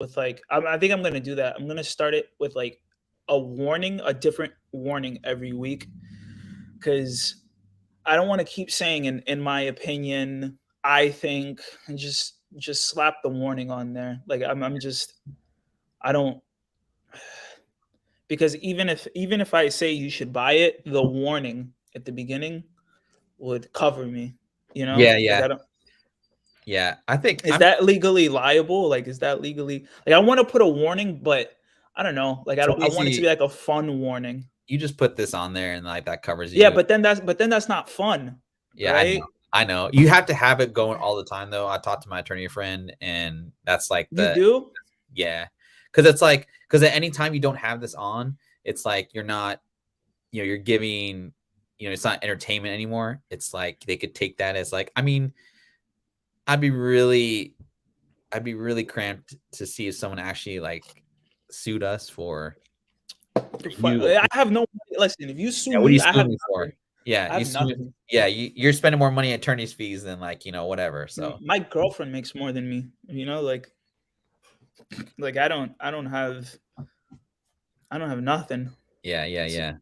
with like I think I'm gonna do that. I'm gonna start it with like a different warning every week, because I don't want to keep saying in my opinion, I think, and just slap the warning on there. Like I'm just I don't, because even if I say you should buy it, the warning at the beginning would cover me. You know, Yeah, like yeah, I don't. yeah. I think Is that legally liable? Like, is that legally like I want to put a warning, but I don't know. Like I so don't. I want it to be easy. like a fun warning. You just put this on there, and like that covers Yeah, you. but then that's not fun, Yeah, I know. right? I know. You have to have it going all the time, though. I talked to my attorney friend, and that's like You the do. yeah, because it's like because at any time you don't have this on, it's like you're not, you're giving, it's not entertainment anymore. It's like they could take that as like, I mean, I'd be really, I'd be really cramped to see if someone actually like sued us for you. Like, I have no money. Listen, if you sue yeah, what are you me, I have suing me for? nothing. Yeah, I you have sue me. nothing. Yeah, you're spending more money at attorney's fees than like whatever. So My girlfriend makes more than me. Like I don't have nothing. yeah, yeah, So, yeah.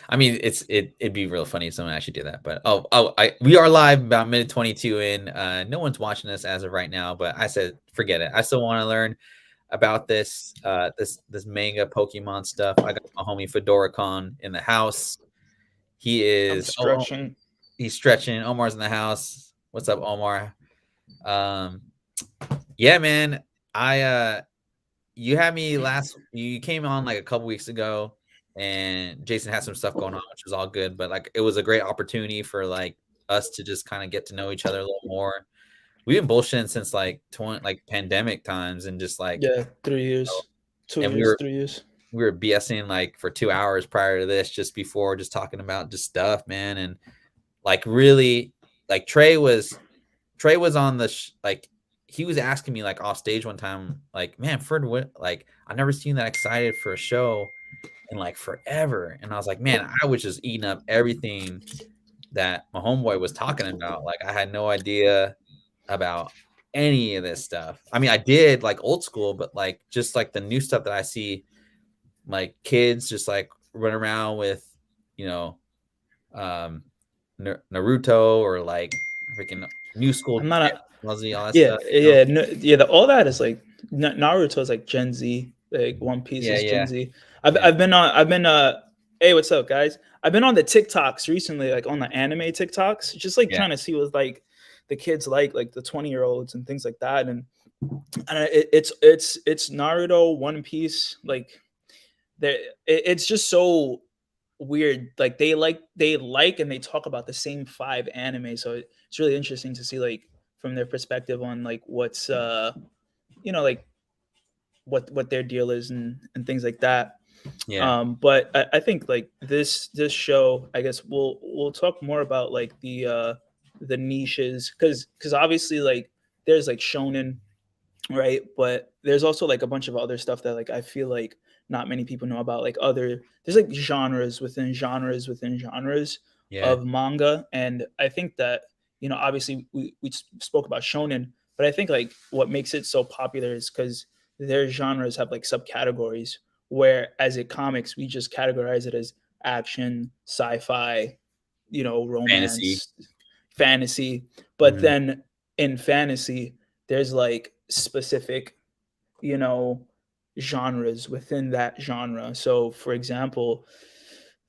I mean, it'd be real funny if someone actually did that. But we are live about minute 22 in. No one's watching us as of right now, but I said forget it. I still want to learn about this manga Pokemon stuff. I got my homie Fedora Kong in the house. He I'm is stretching. he's stretching. Omar's in the house. What's up, Omar? Um, yeah, man. I you had me last. You came on like a couple weeks ago, and Jason had some stuff going on, which was all good. But like, it was a great opportunity for like us to just kind of get to know each other a little more. We've been bullshitting since like pandemic times, and just like, Yeah, 3 years, two and years, 3 years. we were BSing like for 2 hours prior to this, just before, just talking about just stuff, man, and like really, like Trey was on the like he was asking me like off stage one time, like, man, Fred, what, like, I never seen that excited for a show in like forever. And I was like, man, I was just eating up everything that my homeboy was talking about. Like, I had no idea about any of this stuff. I mean, I did like old school, but like just like the new stuff that I see, like kids just like run around with, you know, um, Naruto, or like freaking new school, I'm not a. Fuzzy, all that Yeah, stuff. yeah, no, yeah. All that is like Naruto is like Gen Z. Like One Piece Yeah, is Gen yeah, Z. I've yeah, I've been on. I've been Hey, what's up, guys? I've been on the TikToks recently, like on the anime TikToks, just like yeah. trying to see what like the kids like the 20-year-olds and things like that. And it's Naruto, One Piece, like it's just so weird. Like they like and they talk about the same five anime, so it's really interesting to see like from their perspective on like what's like what their deal is and things like that. Yeah. But I think like this show, I guess we'll talk more about like the niches, because obviously like there's like shonen, right? But there's also like a bunch of other stuff that like I feel like not many people know about. Like there's like genres within genres within genres Yeah. of manga, and I think that obviously we spoke about shonen, but I think like what makes it so popular is because their genres have like subcategories. Where as a comics, we just categorize it as action, sci-fi, Fantasy. romance, fantasy. But Mhm. then in fantasy, there's like specific, you know, genres within that genre. So, for example,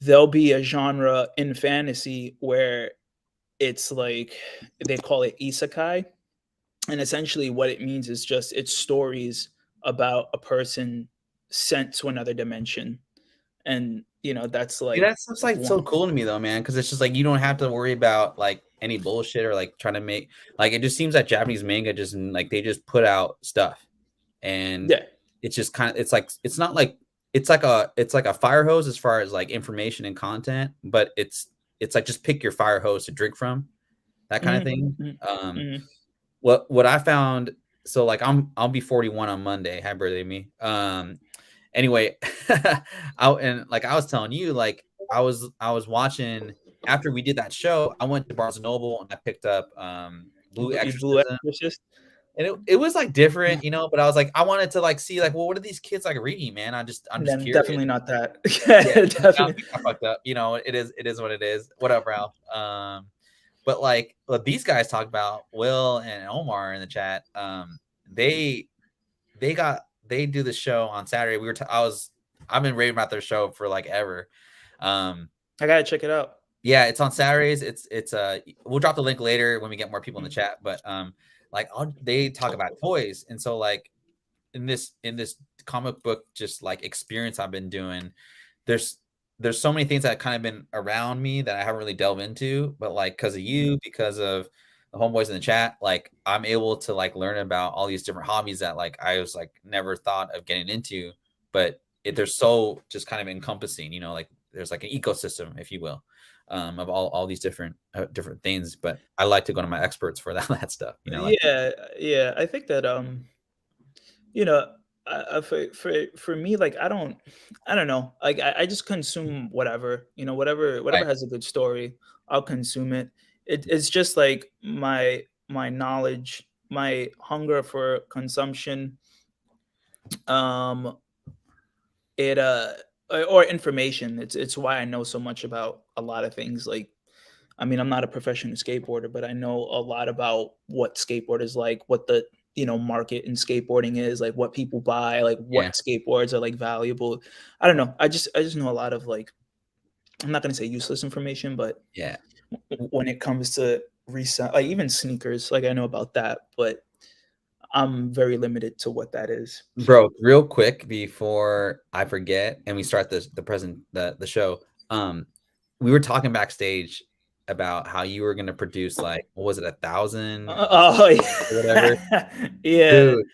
there'll be a genre in fantasy where it's like they call it isekai. And essentially, what it means is just it's stories about a person sent to another dimension. And, that's Yeah, like that stuff's like so one. cool to me though, man, because it's just like you don't have to worry about like any bullshit or like trying to make, like, it just seems like Japanese manga just like they just put out stuff, and Yeah. it's just kind of, it's like, it's not like, it's like a fire hose as far as like information and content, but it's like just pick your fire hose to drink from, that kind of Hmm. thing. Um, Hmm. what I found, so like I'll be 41 on Monday. Happy birthday to me. Anyway, I was telling you, like, I was watching after we did that show. I went to Barnes and Noble and I picked up Blue You Blue Exorcism. Exorcist. And it was like different, you know, but I was like, I wanted to like see like, well, what are these kids like reading, man? I'm just Then curious. definitely not that. Yeah, Definitely. I fucked up. You know, it is what it is. What up, Ralph? But like what these guys talk about, Will and Omar in the chat, they they do the show on Saturday. I've been raving about their show for like ever. I gotta check it out. Yeah, it's on Saturdays. It's we'll drop the link later when we get more people in the chat. But like they talk about toys, and so like in this comic book just like experience I've been doing, there's so many things that kind of been around me that I haven't really delved into, but like because of you, because of the homeboys in the chat, like I'm able to like learn about all these different hobbies that like I was like never thought of getting into, but they're so just kind of encompassing, you know, like there's like an ecosystem, if you will, of all these different things. But I like to go to my experts for that stuff, you know, like Yeah, yeah. I think that you know, for me, like I don't know, like I just consume whatever, you know, whatever right, has a good story, I'll consume it. It's just like my knowledge, my hunger for consumption, um, it or information. It's why I know so much about a lot of things. Like, I mean, I'm not a professional skateboarder, but I know a lot about what skateboard is like, what the market in skateboarding is, like what people buy, like yeah, what skateboards are like valuable. I don't know. I just know a lot of like, I'm not gonna say useless information, but yeah. when it comes to resell, like even sneakers, like I know about that, but I'm very limited to what that is. Bro, real quick before I forget and we start the show, we were talking backstage about how you were gonna produce like what was it, 1,000 Oh or whatever, yeah, yeah. dude.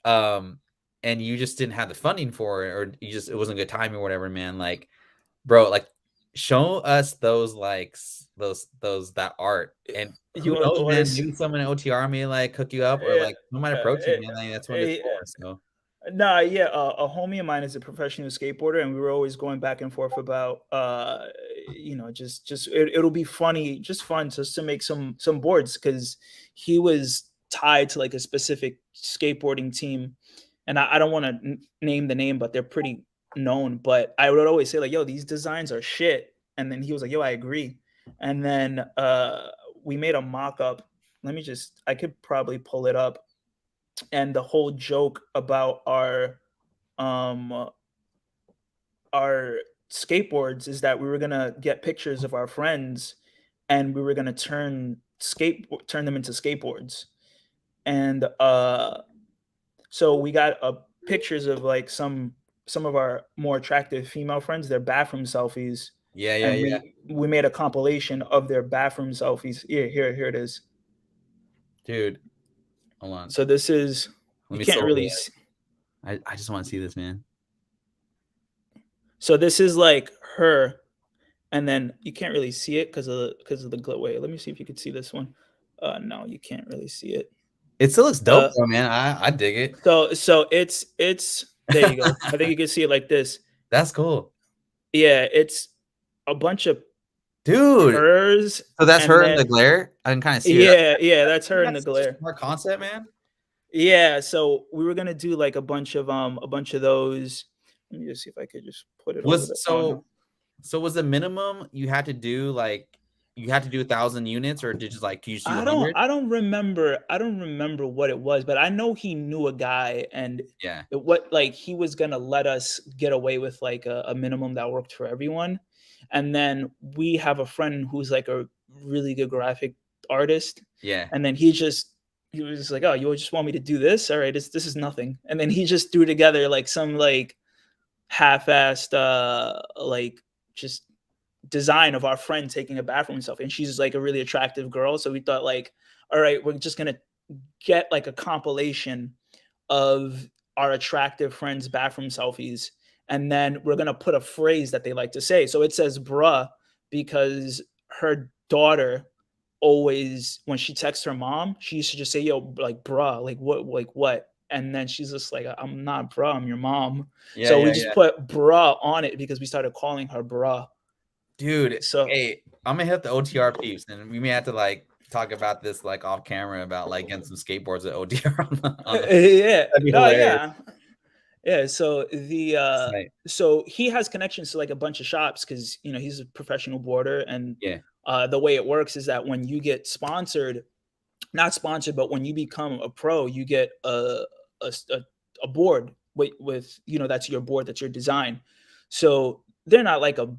Um, and you just didn't have the funding for it, or it wasn't good timing or whatever, man. Like, bro, like show us those those that art, and You who knows, want man? to? Maybe someone at OTR may like hook you up, or Yeah, like who might approach you, man. Like that's what it's eh, for. So nah, yeah, a homie of mine is a professional skateboarder, and we were always going back and forth about, it'll be funny, just fun, just to make some boards because he was tied to like a specific skateboarding team, and I don't want to name the name, but they're pretty known. But I would always say like, "Yo, these designs are shit," and then he was like, "Yo, I agree," and then we made a mock up. I could probably pull it up, and the whole joke about um our skateboards is that we were gonna get pictures of our friends and we were gonna turn them into skateboards. And so we got pictures of like some of our more attractive female friends, their bathroom selfies, yeah, yeah, and yeah, we made a compilation of their bathroom selfies. Here it is. dude. Hold on, So this is, let you me can't slow really play see. it. I just want to see this, man. So this is like her, and then you can't really see it because of the glare. Wait, let me see if you could see this one. No, you can't really see it. It still looks dope, Uh, though, man. I dig it. so it's there. You go. I think you can see it like this. That's cool, Yeah, it's a bunch of dude. hers, So that's and her in the then glare. I can kind of see her. yeah, that's her in the That's such a glare. smart concept, man. Yeah, so we were gonna do like a bunch of those. Let me just see if I could just put it over Was the. Oh no, so was the minimum you had to do like you had to do 1,000 units, or did you just like can you just do 100? I don't remember what it was, but I know he knew a guy, and Yeah, what, like, he was gonna let us get away with like a minimum that worked for everyone. And then we have a friend who's like a really good graphic artist, yeah, and then he was just like, "Oh, you just want me to do this? All right, this is nothing." And then he just threw together like some like half-assed like just design of our friend taking a bathroom selfie, and she's like a really attractive girl, so we thought like, all right, we're just gonna get like a compilation of our attractive friends bathroom selfies, and then we're gonna put a phrase that they like to say. So it says bruh because her daughter always, when she texts her mom, she used to just say, yo, like bruh, like what, and then she's just like, I'm not bruh, I'm your mom. yeah, So we yeah, just yeah. put bruh on it because we started calling her bruh. Dude, So hey, I'm gonna hit the OTR peeps, and we may have to like talk about this like off camera about like getting some skateboards at ODR on the Yeah, that'd be no, hilarious. yeah. So Right. so he has connections to like a bunch of shops because he's a professional boarder, and Yeah. the way it works is that when you get sponsored, not sponsored, but when you become a pro, you get a board with that's your board, that's your design. So they're not like a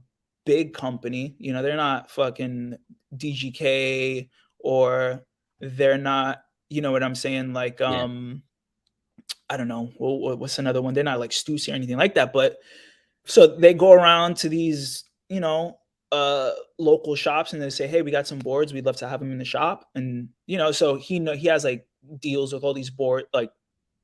big company, they're not fucking DGK, or they're not, you know what I'm saying, like Yeah. I don't know, what's another one? They're not like Stussy or anything like that, but so they go around to these, local shops, and they say, "Hey, we got some boards. We'd love to have them in the shop." And so he has like deals with all these like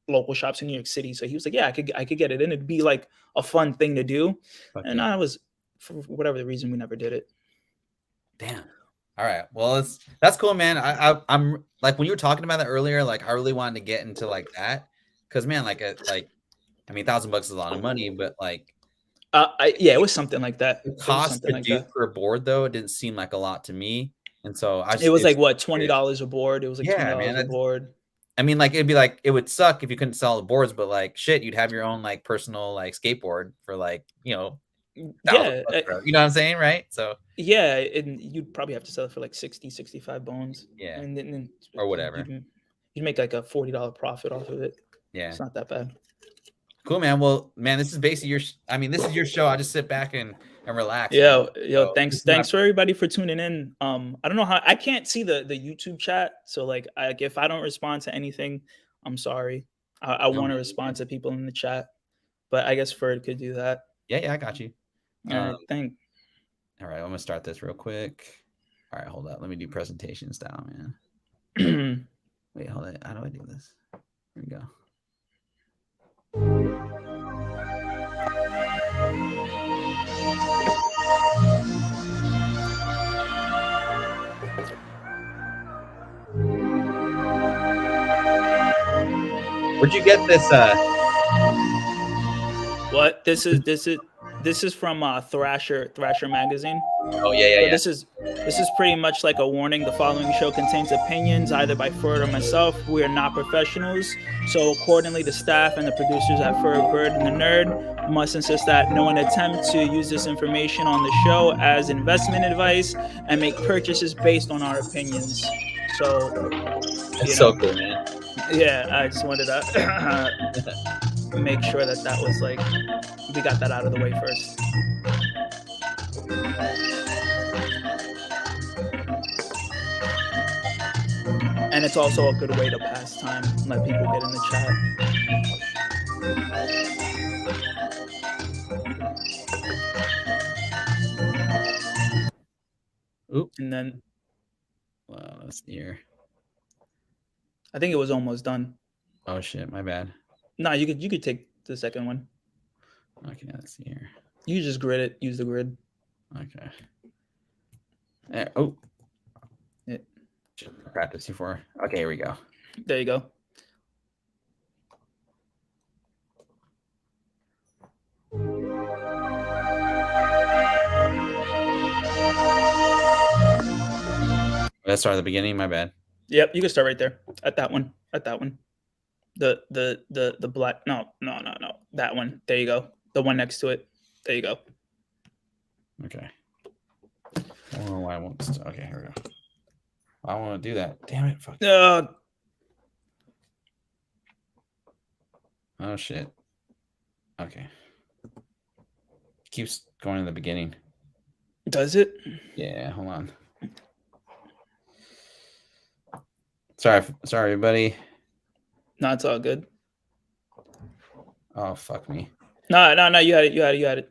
local shops in New York City. So he was like, "Yeah, I could get it in. It'd be like a fun thing to do." Fuck And yeah. I was, for whatever the reason, we never did it. Damn. All right. Well, that's cool, man. I'm like when you were talking about that earlier, like I really wanted to get into like that because man, like I mean, $1,000 is a lot of money, but like Yeah, it was something like that. the It was cost something to like do that. for a board though, it didn't seem like a lot to me, and so I It just was like it's what, $20 a board. It was like twenty yeah, man. dollars a board. I mean, like it'd be like it would suck if you couldn't sell the boards, but like shit, you'd have your own like personal like skateboard for like thousand Yeah, bucks, bro. You know what I'm saying, right? So yeah, and you'd probably have to sell it for like 60, 65 bones, yeah, and then or you'd, whatever. you'd you'd make like a $40 profit off of it. Yeah, It's not that bad. cool, man. Well, man, this is basically your. I mean, this is your show. I just sit back and relax, man. Yo, So this thanks, is my thanks for everybody for tuning in. I don't know how I can't see the YouTube chat, so like, if I don't respond to anything, I'm sorry. I no, want man, to you good. respond to people in the chat, but I guess Ferd could do that. Yeah, I got you. All Um, right, thank. all right, I'm gonna start this real quick. All right, hold up. Let me do presentation style, man. Wait, hold it. How do I do this? Here we go. Where'd you get this? What this is from Thrasher magazine. Oh yeah. So this is pretty much like a warning. The following show contains opinions either by Ferd or myself. We are not professionals, so accordingly, the staff and the producers at Ferd, Bird, and the Nerd must insist that no one attempt to use this information on the show as investment advice and make purchases based on our opinions. So, That's so cool, man. yeah, I just wanted to make sure that was like, we got that out of the way first. And it's also a good way to pass time, let people get in the chat. Oop. And then Wow, let's see here. I think it was almost done. Oh shit, my bad. No, you could take the second one. Okay, let's see here. You just grid it. Use the grid. Okay. There. Oh. Yeah. Practice before. Okay, here we go. There you go. Let's start at the beginning. My bad. Yep, you can start right there at that one. At that one. The black. No. That one. There you go. The one next to it. There you go. Okay. I don't know why I won't. Okay, here we go. I want to do that. Damn it! Fuck. Oh shit. Okay. Keeps going to the beginning. Does it? Yeah. Hold on. Sorry, everybody. No, it's all good. Oh fuck me. No. You had it.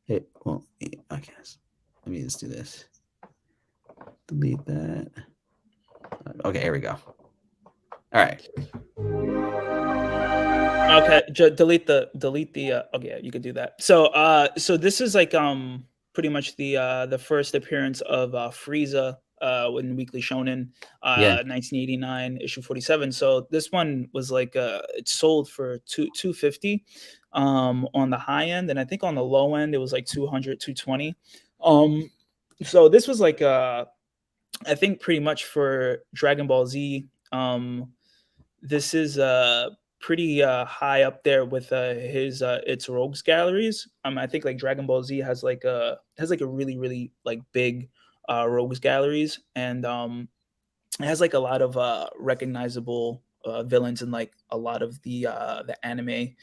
Hey, well, I guess. Let me just do this. Delete that. Okay, here we go. All right. Okay, delete the. Okay, you could do that. So this is like pretty much the first appearance of Frieza in Weekly Shonen, Yeah. 1989 issue 47. So this one was like it sold for 250 on the high end, and I think on the low end it was like 200, 220. So this was like I think pretty much for Dragon Ball Z, this is pretty high up there with his its rogues galleries. I think like Dragon Ball Z has like a really like big rogues galleries, and it has like a lot of recognizable villains in like a lot of the anime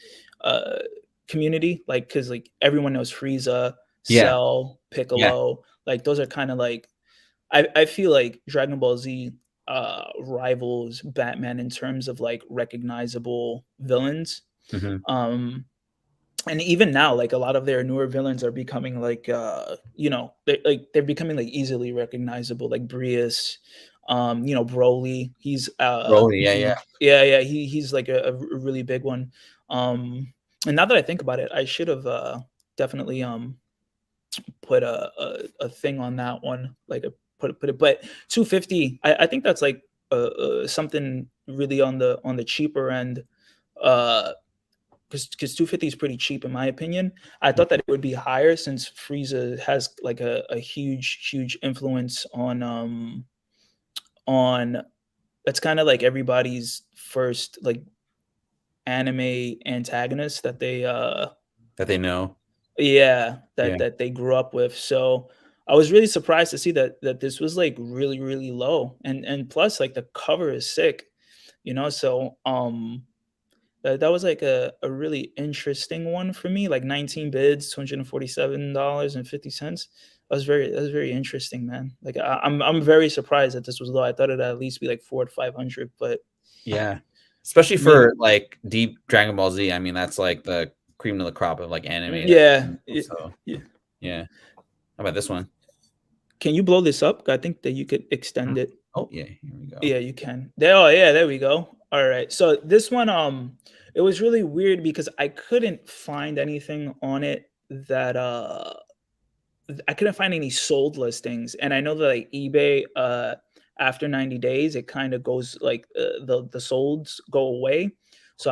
uh, community. Like because like everyone knows Frieza, Yeah, Cell, yeah, Piccolo. Like those are kind of like I feel like Dragon Ball Z rivals Batman in terms of like recognizable villains. hmm, Um, and even now, like a lot of their newer villains are becoming like they're becoming like easily recognizable, like Brius, Broly. He's Broly, yeah, yeah. he's like a really big one. Um, and now that I think about it, I should have definitely put a thing on that one, like a put it. But 250, I think that's like something really on the cheaper end. Because 250 is pretty cheap in my opinion. I thought that it would be higher since Frieza has like a huge influence on that's kind of like everybody's first like anime antagonist that they That they know. yeah, Yeah. that they grew up with. So I was really surprised to see that this was like really low, and plus like the cover is sick, So that was like a really interesting one for me. Like 19 bids, $247.50. That was very interesting, man. Like I'm very surprised that this was low. I thought it'd at least be like 400 to 500, but Yeah. Especially me, for like deep Dragon Ball Z. I mean, that's like the cream of the crop of like anime. yeah, So yeah. yeah. How about this one? Can you blow this up? I think that you could Hmm. extend it. Oh yeah, here we go. Yeah, you can. There, oh yeah, there we go. All right. So this one, it was really weird because I couldn't find anything on it that I couldn't find any sold listings, and I know that like eBay, after 90 days, it kind of goes like the solds go away. So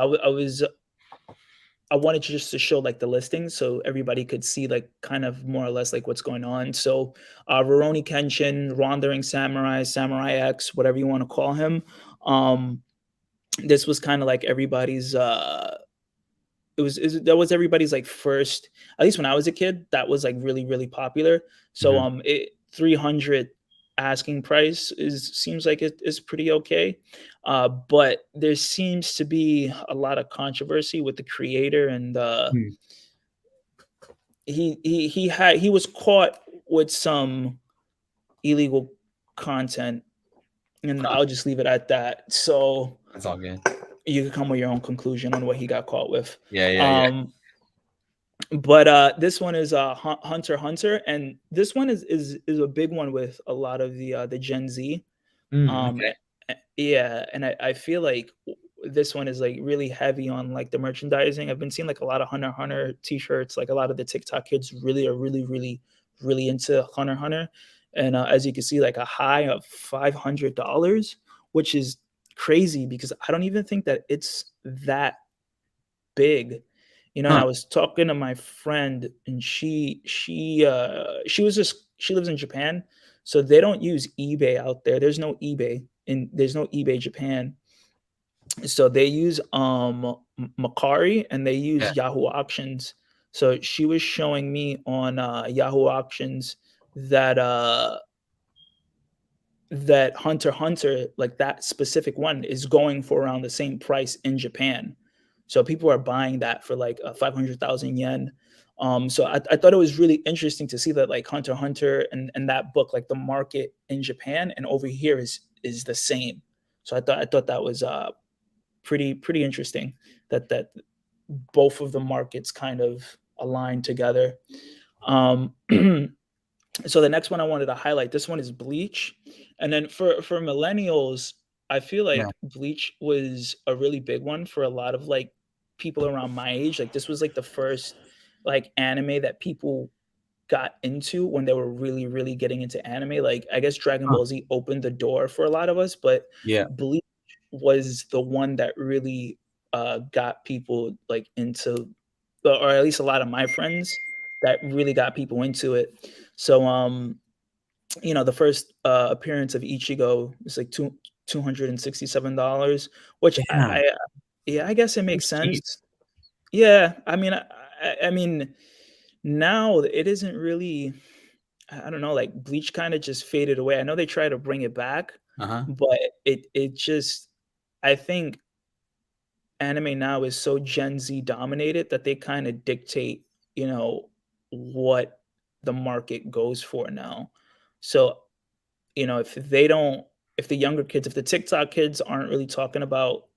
I wanted just to show like the listings so everybody could see like kind of more or less like what's going on. So Rurouni Kenshin, Wandering Samurai, Samurai X, whatever you want to call him. Um, this was kind of like everybody's that was everybody's like first, at least when I was a kid, that was like really popular. So Hmm. 300 asking price is seems like it is pretty okay. But there seems to be a lot of controversy with the creator, and Hmm. he was caught with some illegal content, and Huh. I'll just leave it at that. So That's all good. you can come with your own conclusion on what he got caught with. Yeah, yeah, yeah. Um, but this one is Hunter x Hunter, and this one is a big one with a lot of the Gen Z. Mm, Um, okay. yeah, and I feel like this one is like really heavy on like the merchandising. I've been seeing like a lot of Hunter x Hunter t-shirts. Like a lot of the TikTok kids really are really into Hunter x Hunter, and as you can see, like a high of $500, which is crazy because I don't even think that it's that big. And Huh. I was talking to my friend, and she was just she lives in Japan, so they don't use eBay out there. There's no eBay Japan. So they use Macari, and they Yeah. use Yahoo Auctions. So she was showing me on Yahoo Auctions that that Hunter x Hunter, like that specific one, is going for around the same price in Japan. So people are buying that for like 500,000 yen. So I thought it was really interesting to see that like Hunter x Hunter and that book, like the market in Japan and over here is the same. So I thought that was pretty interesting that both of the markets kind of align together. Um, so the next one I wanted to highlight, this one is Bleach. And then for millennials, I feel Yeah. like Bleach was a really big one for a lot of like people around my age. Like this was like the first like anime that people got into when they were really getting into anime. Like I guess Dragon Huh. Ball Z opened the door for a lot of us, but Yeah. Bleach was the one that really got people like into, or at least a lot of my friends that really got people into it. So the first appearance of Ichigo is like $267, which Damn, yeah, I guess it makes that's cheap. sense. Yeah, I mean, I mean, now it isn't really. I don't know, like Bleach kind of just faded away. I know they try to bring it back, Uh-huh. but it just, I think anime now is so Gen Z dominated that they kind of dictate, what the market goes for now. So, if they don't, if the younger kids, if the TikTok kids aren't really talking about,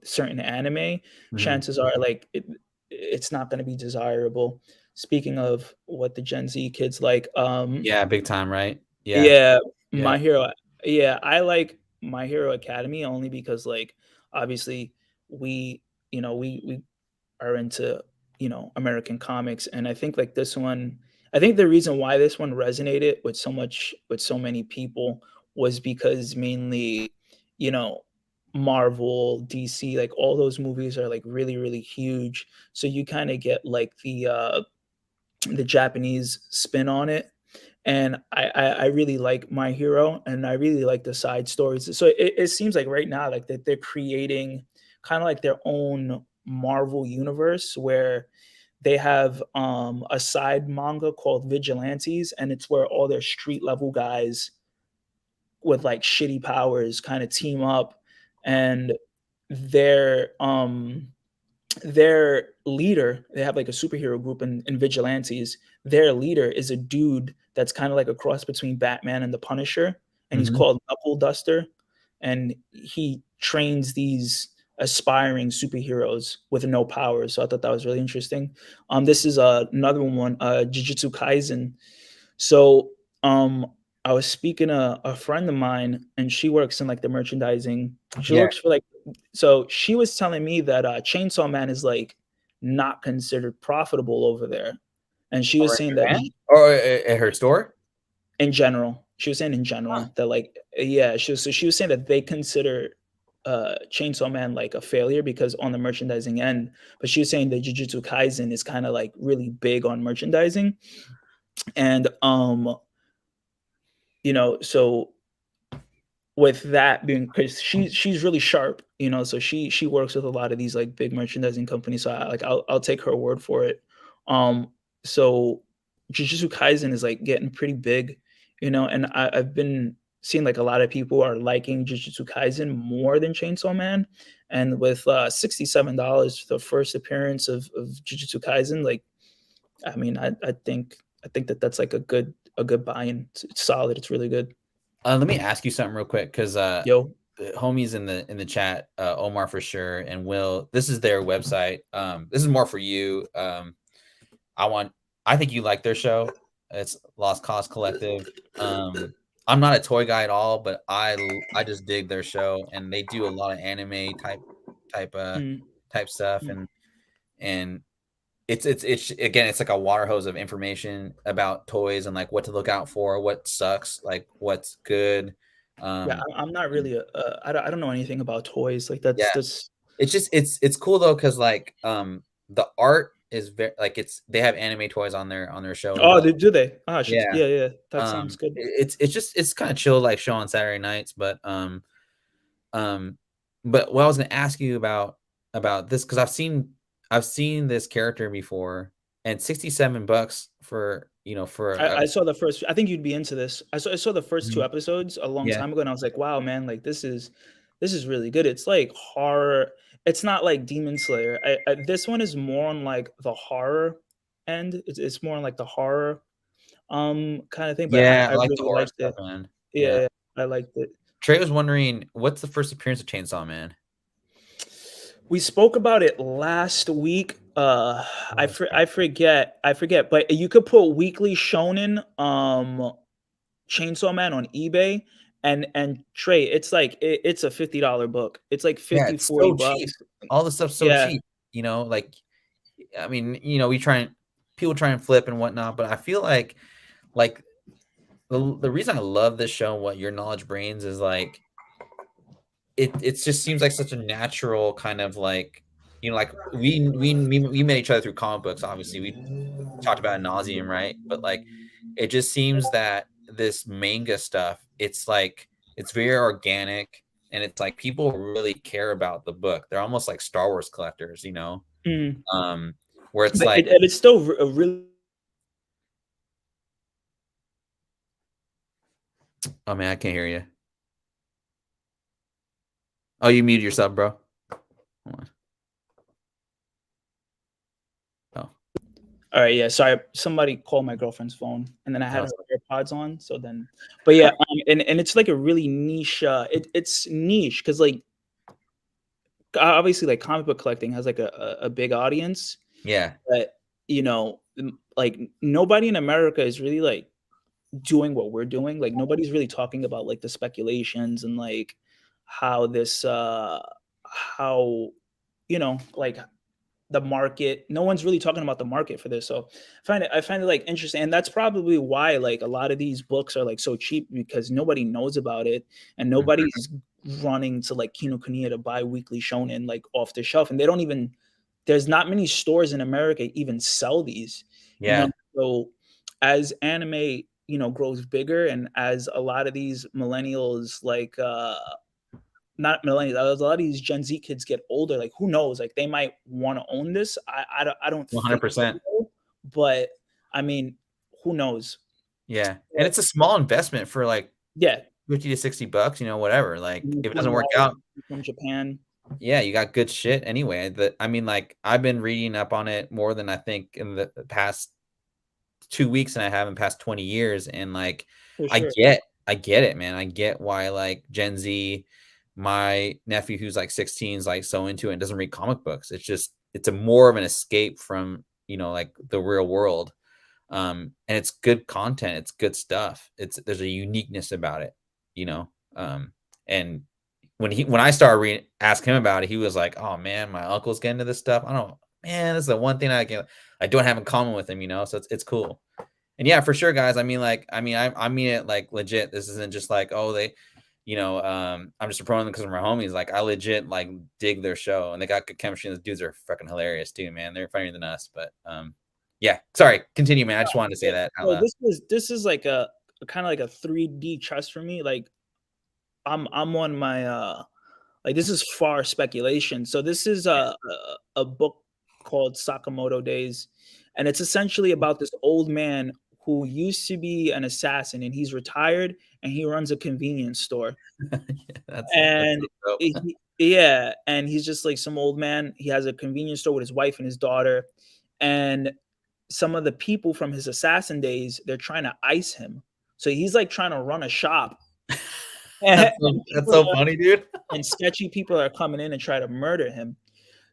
certain anime, Mhm. chances are like it's not going to be desirable. Speaking of what the Gen Z kids like, Yeah, big time, right? Yeah, yeah, yeah. My Hero. Yeah, I like My Hero Academy only because, like, obviously we are into, American comics, and I think like this one, I think the reason why this one resonated with so many people was because mainly, you know, Marvel, DC, like all those movies are like really, really huge. So you kind of get like the Japanese spin on it, and I really like My Hero, and I really like the side stories. So it seems like right now, like that they're creating kind of like their own Marvel universe where they have a side manga called Vigilantes, and it's where all their street level guys with like shitty powers kind of team up, and their um their leader, they have like a superhero group in Vigilantes. Their leader is a dude that's kind of like a cross between Batman and the Punisher, and he's Mhm. called Knuckle Duster, and he trains these aspiring superheroes with no powers. So I thought that was really interesting. This is another one, Jujutsu Kaisen. So I was speaking to a friend of mine, and she works in like the merchandising. She Yeah. works for like, so she was telling me that Chainsaw Man is like not considered profitable over there, and she was Over in saying that Japan? Or at her store? in general, she was saying in Huh. general that like yeah, she was saying that they consider Chainsaw Man like a failure because on the merchandising end, but she was saying that Jujutsu Kaisen is kind of like really big on merchandising, and so with that being, because she's really sharp, so she works with a lot of these like big merchandising companies, so I'll take her word for it. So Jujutsu Kaisen is like getting pretty big, and I've been seeing like a lot of people are liking Jujutsu Kaisen more than Chainsaw Man, and with $67 for the first appearance of Jujutsu Kaisen, like, I mean, I think that that's like a good buy-in. It's solid, it's really good. Let me ask you something real quick, because Yo. the homies in the chat, Omar for sure, and Will. This is their website. This is more for you. I want. I think you like their show. It's Lost Cause Collective. I'm not a toy guy at all, but I just dig their show, and they do a lot of anime type uh Mm, type stuff, mm. and it's again, it's like a water hose of information about toys and like what to look out for, what sucks, like what's good. Yeah, Um, I'm not and really I don't know anything about toys. Like yeah, that's it's just it's cool though, because like the art is very like it's they have anime toys on their show as Oh, well. do they? Oh, I should, Yeah. yeah, yeah. That sounds good. It's just it's kind of chill, like show on Saturday nights, um but what I was gonna ask you about this, because I've seen this character before, and $67 for for I saw the first. I think you'd be into this. I saw the first two Mhm. episodes a long Yeah. time ago, and I was like, wow, man, like this is really good. It's like horror. It's not like Demon Slayer. This one is more on like the horror end. It's more on like the horror kind of thing. But I, Yeah, I I like the really horror liked stuff, it. man. Yeah, Yeah. yeah, I liked it. Trey was wondering, what's the first appearance of Chainsaw Man? We spoke about it last week. Oh, that's right. I forget, but you could put Weekly Shonen Chainsaw Man on eBay, and Trey, it's like it's a $50 book. It's like Yeah, 50, it's 40 so cheap. bucks. All the stuff's so Yeah. cheap, like I mean, we try and people try and flip and whatnot, but I feel like the reason I love this show and what your knowledge brings is like it just seems like such a natural kind of like like we met each other through comic books. Obviously, we talked about it ad nauseum, right? But like it just seems that this manga stuff, it's like it's very organic, and it's like people really care about the book. They're almost like Star Wars collectors, you know, Mm. um, where it's But like, it's still a really. oh man, I can't hear you. Oh, you muted yourself, bro. Hold on. Oh, All right, yeah. Sorry, somebody called my girlfriend's phone, and then I had oh, her AirPods on. So then, but yeah, and it's like a really niche. It's niche because like obviously like comic book collecting has like a big audience, yeah, but like nobody in America is really like doing what we're doing. Like nobody's really talking about like the speculations and like how this how like the market. No one's really talking about the market for this. So I find it like interesting. And that's probably why like a lot of these books are like so cheap because nobody knows about it and mhm, nobody's running to like Kinokuniya to buy weekly shonen like off the shelf. And they don't even there's not many stores in America even sell these, you know. yeah, So as anime, grows bigger and as a lot of these millennials like not millennials, as a lot of these Gen Z kids get older, like who knows? Like they might want to own this. I don't think they 100%. will, but I mean, who knows? Yeah, and But it's a small investment for like yeah, 50 to 60 bucks, you know, whatever. Like if it doesn't work $20 out, from Japan yeah, you got good shit anyway. I mean, like I've been reading up on it more than I think in the past 2 weeks than I have in past 20 years. And like for I sure. get I get it, man. I get why like Gen Z, my nephew who's like 16 is like so into it and doesn't read comic books. It's just it's a more of an escape from, you know, like the real world. And it's good content, it's good stuff. There's a uniqueness about it, you know. And when I started ask him about it, he was like, "Oh man, my uncle's getting into this stuff. I don't, man, this is the one thing I don't have in common with him, you know." So it's cool. And yeah, for sure, guys. I mean, like, I mean it like legit. This isn't just like, oh, they, you know, I'm just supporting them because they're my homies. Like, I legit like dig their show, and they got good chemistry. And the dudes are fucking hilarious too, man. They're funnier than us. But yeah. Sorry, continue, man. I just wanted to say that out So loud. this is like a kind of like a 3D chess for me. Like I'm on my like this is far speculation. So this is a book called Sakamoto Days, and it's essentially about this old man who used to be an assassin, and he's retired, and he runs a convenience store. Yeah, that's And dope. yeah, and he's just like some old man. He has a convenience store with his wife and his daughter, and some of the people from his assassin days, they're trying to ice him. So he's like trying to run a shop, and That's people so funny, dude. and sketchy people are coming in and try to murder him.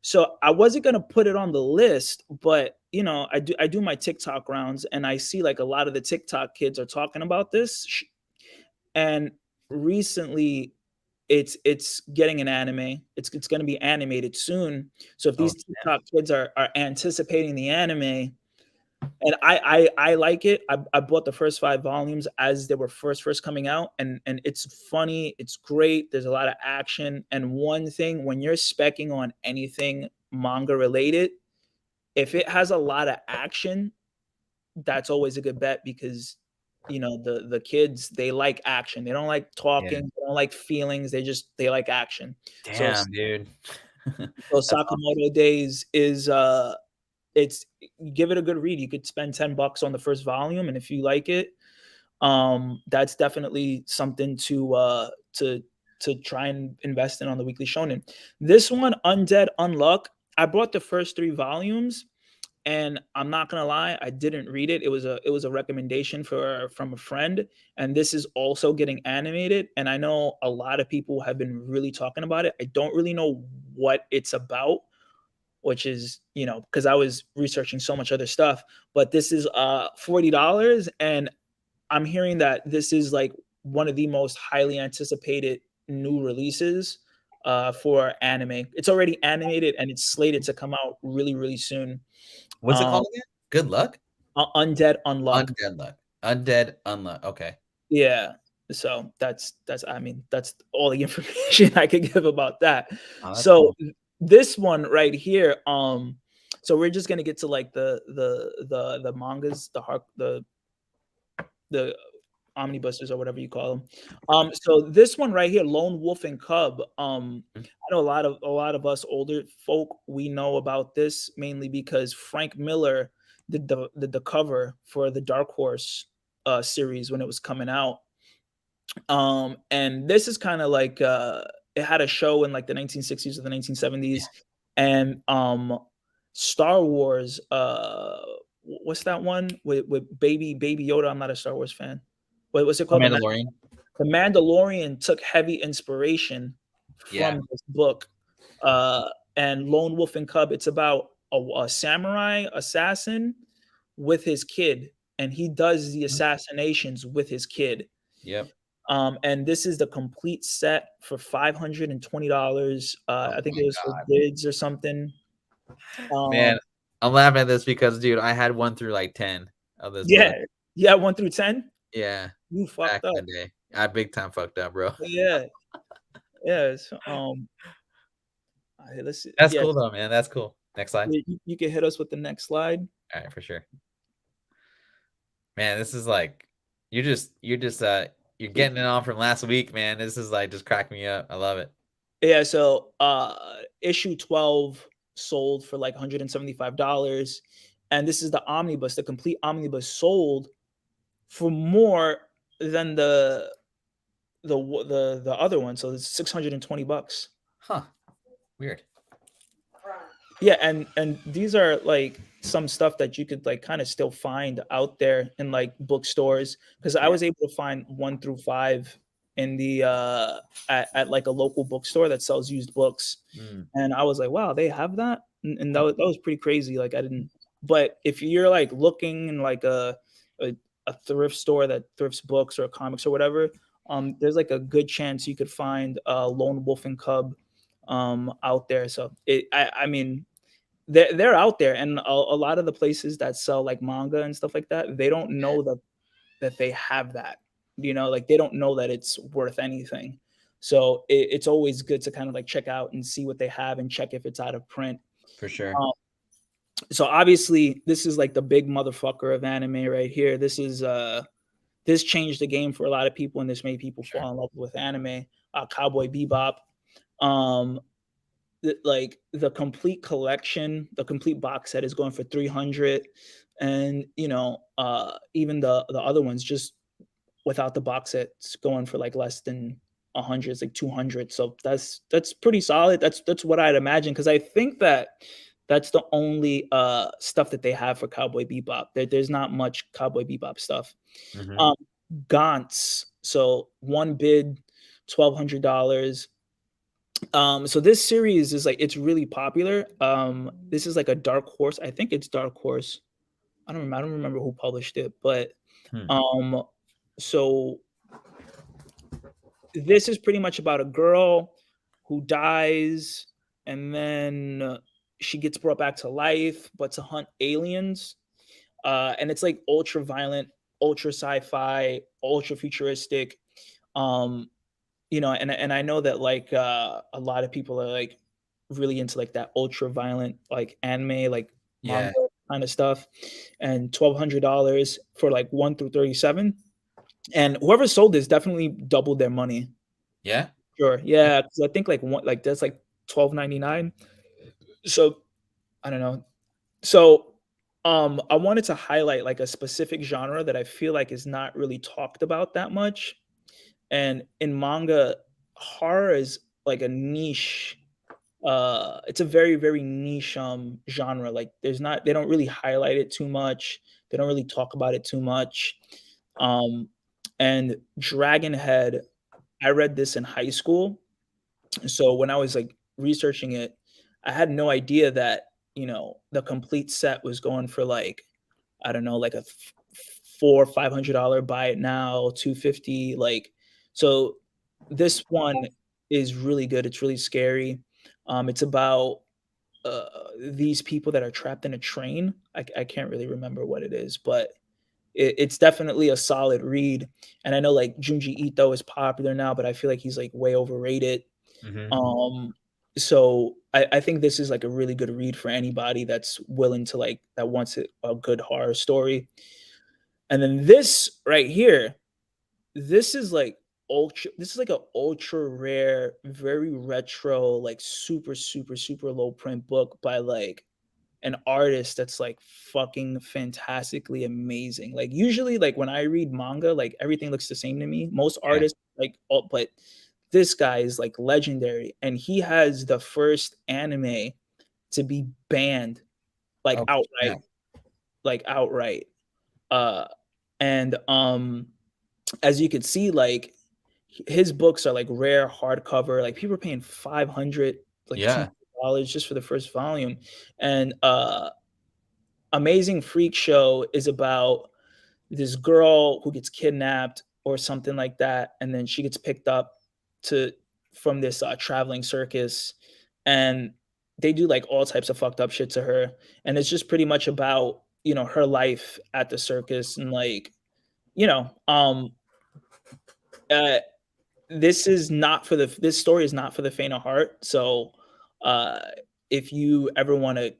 So I wasn't gonna put it on the list, but I do my TikTok rounds and I see like a lot of the TikTok kids are talking about this. And recently it's getting an anime. It's gonna be animated soon. So if Oh, these TikTok kids are anticipating the anime, and I like it. I bought the first 5 volumes as they were first coming out, and it's funny. It's great. There's a lot of action. And one thing, when you're specking on anything manga related, if it has a lot of action, that's always a good bet because the kids, they like action. They don't like yeah. talking. They don't like feelings. They like action. So Damn, dude. so That's awesome. Sakamoto Days is it's give it a good read. You could spend $10 on the first volume, and if you like it, that's definitely something to try and invest in on the weekly shonen. This one, Undead Unluck, I bought the first 3 volumes, and I'm not gonna lie, I didn't read it. It was a recommendation from a friend, and this is also getting animated. And I know a lot of people have been really talking about it. I don't really know what it's about, which is because I was researching so much other stuff. But this is $40, and I'm hearing that this is like one of the most highly anticipated new releases for anime. It's already animated and it's slated to come out really really soon. What's it Um, called again? Good luck? Undead Unluck. Undead luck. Undead unluck. Okay. Yeah. So that's I mean that's all the information I could give about that. Oh, that's So cool. this one right here, so we're just gonna get to like the mangas, the omnibuses or whatever you call them. So this one right here, Lone Wolf and Cub. Mhm. I know a lot of us older folk, we know about this mainly because Frank Miller did the cover for the Dark Horse series when it was coming out. And this is kind of like it had a show in like the 1960s or the 1970s, and Star Wars. What's that one with Baby Yoda? I'm not a Star Wars fan. What's it The called? Mandalorian. The Mandalorian took heavy inspiration Yeah. from this book. Uh, and Lone Wolf and Cub. It's about a samurai assassin with his kid, and he does the Mhm. assassinations with his kid. Yep. And this is the complete set for $520. Oh I think my it was for god. bids or something. Um, Man, I'm laughing at this because, dude, I had 1 through, like, 10 of this yeah, book. yeah, 1 through 10. Yeah, You back fucked in up. the day. I big time fucked up, bro. Yeah, yes. Let's see. That's Yes, cool though, man, that's cool. Next slide. you can hit us with the next slide. Alright, for sure. Man, this is like you're getting it on from last week, man. This is, like, just cracking me up. I love it. Yeah, so issue 12 sold for like $175. And this is the omnibus, the complete omnibus sold for more than the other one. So it's $620. Huh, weird. Yeah, and these are like some stuff that you could like kind of still find out there in like bookstores, because I Yeah. was able to find 1 through 5 in the at like a local bookstore that sells used books. Mm, And I was like, wow, they have that? And that was pretty crazy. Like I didn't, but if you're like looking in like a, a thrift store that thrifts books or comics or whatever, there's like a good chance you could find Lone Wolf and Cub out there. So I mean, they're out there, and a lot of the places that sell like manga and stuff like that, they don't know that they have that. Like they don't know that it's worth anything. So it's always good to kind of like check out and see what they have and check if it's out of print. for sure. Um, so obviously, this is like the big motherfucker of anime right here. This changed the game for a lot of people, and this made people Sure. fall in love with anime. Cowboy Bebop. Um, like the complete collection, the complete box set is going for 300, and even the other ones just without the box set's going for like less than 100, it's like 200. So that's pretty solid. That's what I'd imagine, because I think that's the only stuff that they have for Cowboy Bebop. There's not much Cowboy Bebop stuff. Mhm. um Gantz, so one bid, $1,200. So this series is like, it's really popular. This is like a Dark Horse. I think it's Dark Horse. I don't remember who published it, but Hmm. um, so this is pretty much about a girl who dies, and then she gets brought back to life, but to hunt aliens. And it's like ultra violent, ultra sci-fi, ultra futuristic. Um, and I know that like a lot of people are like really into like that ultra violent like anime, like manga Yeah. kind of stuff. And $1,200 for like 1 through 37. And whoever sold this definitely doubled their money. Yeah? Sure. Yeah. Yeah, because I think like one, like that's like 12.99. So I don't know. So I wanted to highlight like a specific genre that I feel like is not really talked about that much. And in manga, horror is like a niche. It's a very, very niche genre. Like they don't really highlight it too much. They don't really talk about it too much. Um, and Dragonhead, I read this in high school. So when I was like researching it, I had no idea that, the complete set was going for like, I don't know, like a four or $500 buy it now, 250. Like, so this one is really good. It's really scary. It's about uh, these people that are trapped in a train. I can't really remember what it is, but it's definitely a solid read. And I know like Junji Ito is popular now, but I feel like he's like way overrated. Mhm. So I think this is like a really good read for anybody that's willing to like that wants a good horror story. And then this right here, this is like ultra. This is like a ultra rare, very retro, like super super super low print book by like an artist that's like fucking fantastically amazing. Like usually, like when I read manga, like everything looks the same to me. Most Yeah. artists like, oh, but this guy is like legendary, and he has the first anime to be banned, like Oh, outright, yeah. like outright. Uh, and as you could see, like his books are like rare hardcover. Like people are paying 500, like Yeah. $200 just for the first volume, and Amazing Freak Show is about this girl who gets kidnapped or something like that, and then she gets picked up to from this traveling circus, and they do like all types of fucked up shit to her, and it's just pretty much about her life at the circus and like you know uh this story is not for the faint of heart. So uh if you ever want to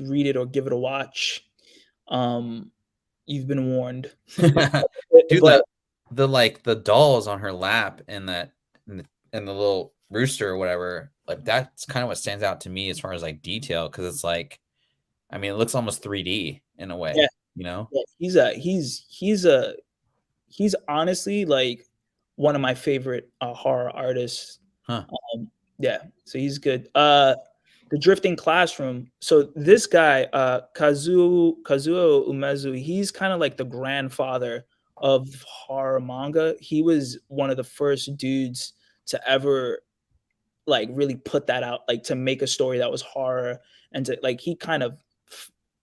read it or give it a watch, um you've been warned. Dude, But the like the dolls on her lap and that and the little rooster or whatever, like that's kind of what stands out to me as far as like detail, because it's like, I mean, it looks almost 3D in a yeah, way, you know? yeah, he's honestly like one of my favorite horror artists. Huh. Yeah, so he's good. The Drifting Classroom. So this guy, Kazuo Umezu, he's kind of like the grandfather of horror manga. He was one of the first dudes to ever like really put that out, like to make a story that was horror, and to like he kind of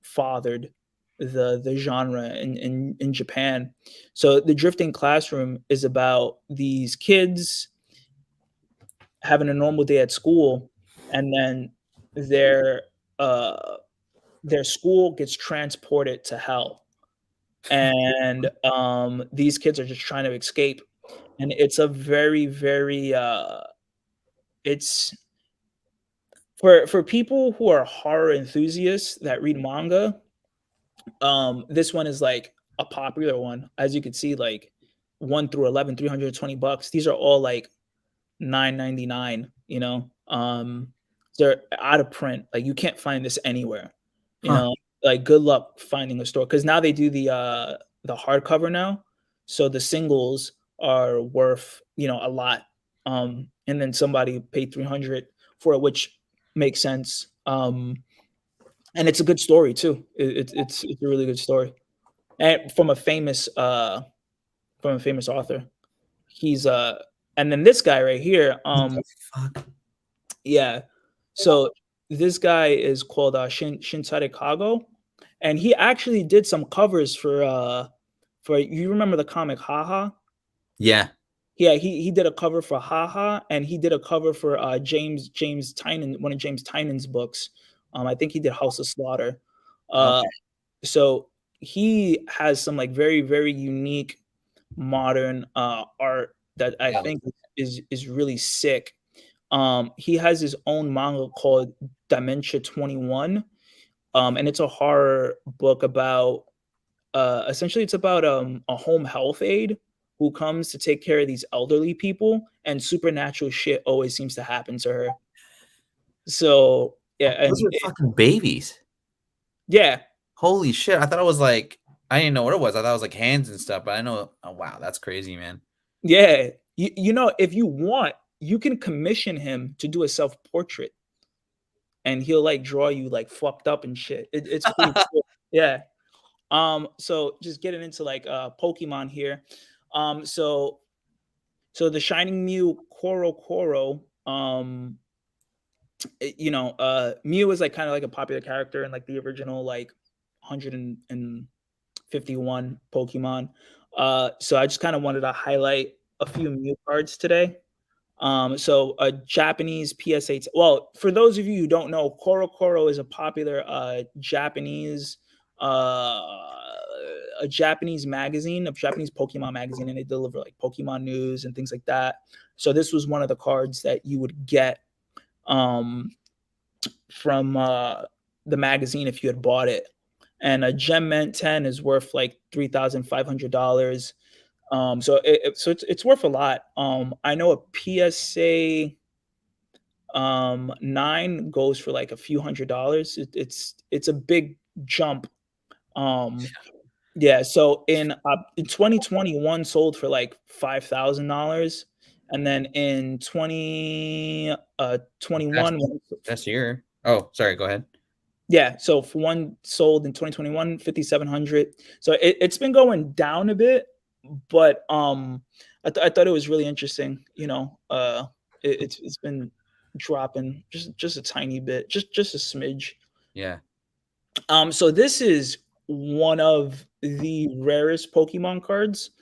fathered the genre in Japan. So the Drifting Classroom is about these kids having a normal day at school, and then their uh their school gets transported to hell, and these kids are just trying to escape, and it's a very very it's for people who are horror enthusiasts that read manga. This one is like a popular one, as you can see, like 1 through 11, $320. These are all like 9.99. They're out of print. Like you can't find this anywhere. You Huh. know, like good luck finding a store, because now they do the hardcover now, so the singles are worth a lot. And then somebody paid 300 for it, which makes sense. And it's a good story too. It's a really good story, and from a famous author. He's and then this guy right here, What the fuck? yeah. So this guy is called Shintare Kago, and he actually did some covers for you remember the comic Haha? Yeah. Yeah, he did a cover for Haha, and he did a cover for James Tynan, one of James Tynan's books. I think he did House of Slaughter. Uh, Okay. so he has some like very very unique modern art that I Yeah. think is really sick. He has his own manga called Dementia 21, and it's a horror book about essentially it's about a home health aide who comes to take care of these elderly people, and supernatural shit always seems to happen to her. So yeah, Those and are fucking babies. yeah, Holy shit. I thought it was like, I didn't know what it was. I thought it was like hands and stuff, but I know. Oh, wow. That's crazy, man. yeah. If you want, you can commission him to do a self portrait, and he'll like draw you like fucked up and shit. It's pretty cool. Yeah. So just getting into like Pokemon here. So the Shining Mew Koro, Mew is like kind of like a popular character in like the original like 151 Pokemon. So I just kind of wanted to highlight a few Mew cards today. So a Japanese PSA. Well, for those of you who don't know, Koro is a popular a Japanese magazine, a Japanese Pokemon magazine, and they deliver like Pokemon news and things like that. So this was one of the cards that you would get um, from the magazine if you had bought it. And a Gem Mint 10 is worth like $3,500. So it's worth a lot. I know a PSA 9 goes for like a few $100s. It's a big jump. Um, yeah. So in 2021 sold for like $5,000, and then in 2021, That's your. Oh, sorry. Go ahead. yeah. So for one sold in 2021, 5,700. So it's been going down a bit, but I thought it was really interesting. It's been dropping just a tiny bit, just a smidge. Yeah. So this is one of the rarest Pokemon cards.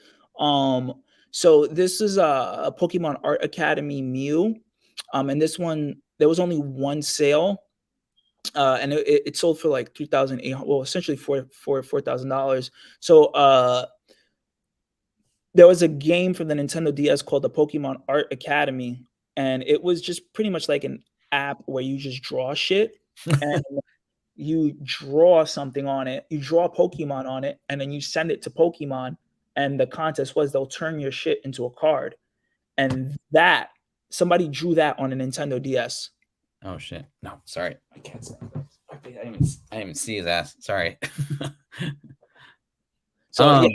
So this is a Pokemon Art Academy Mew. And this one, there was only one sale, and it sold for like 3,800, well, essentially $4,000. So there was a game for the Nintendo DS called the Pokemon Art Academy, and it was just pretty much like an app where you just draw shit, and you draw something on it, you draw Pokemon on it, and then you send it to Pokemon. And the contest was they'll turn your shit into a card. And that somebody drew that on a Nintendo DS. Oh shit. No, sorry. I can't say. I didn't even see his ass. Sorry. So yeah,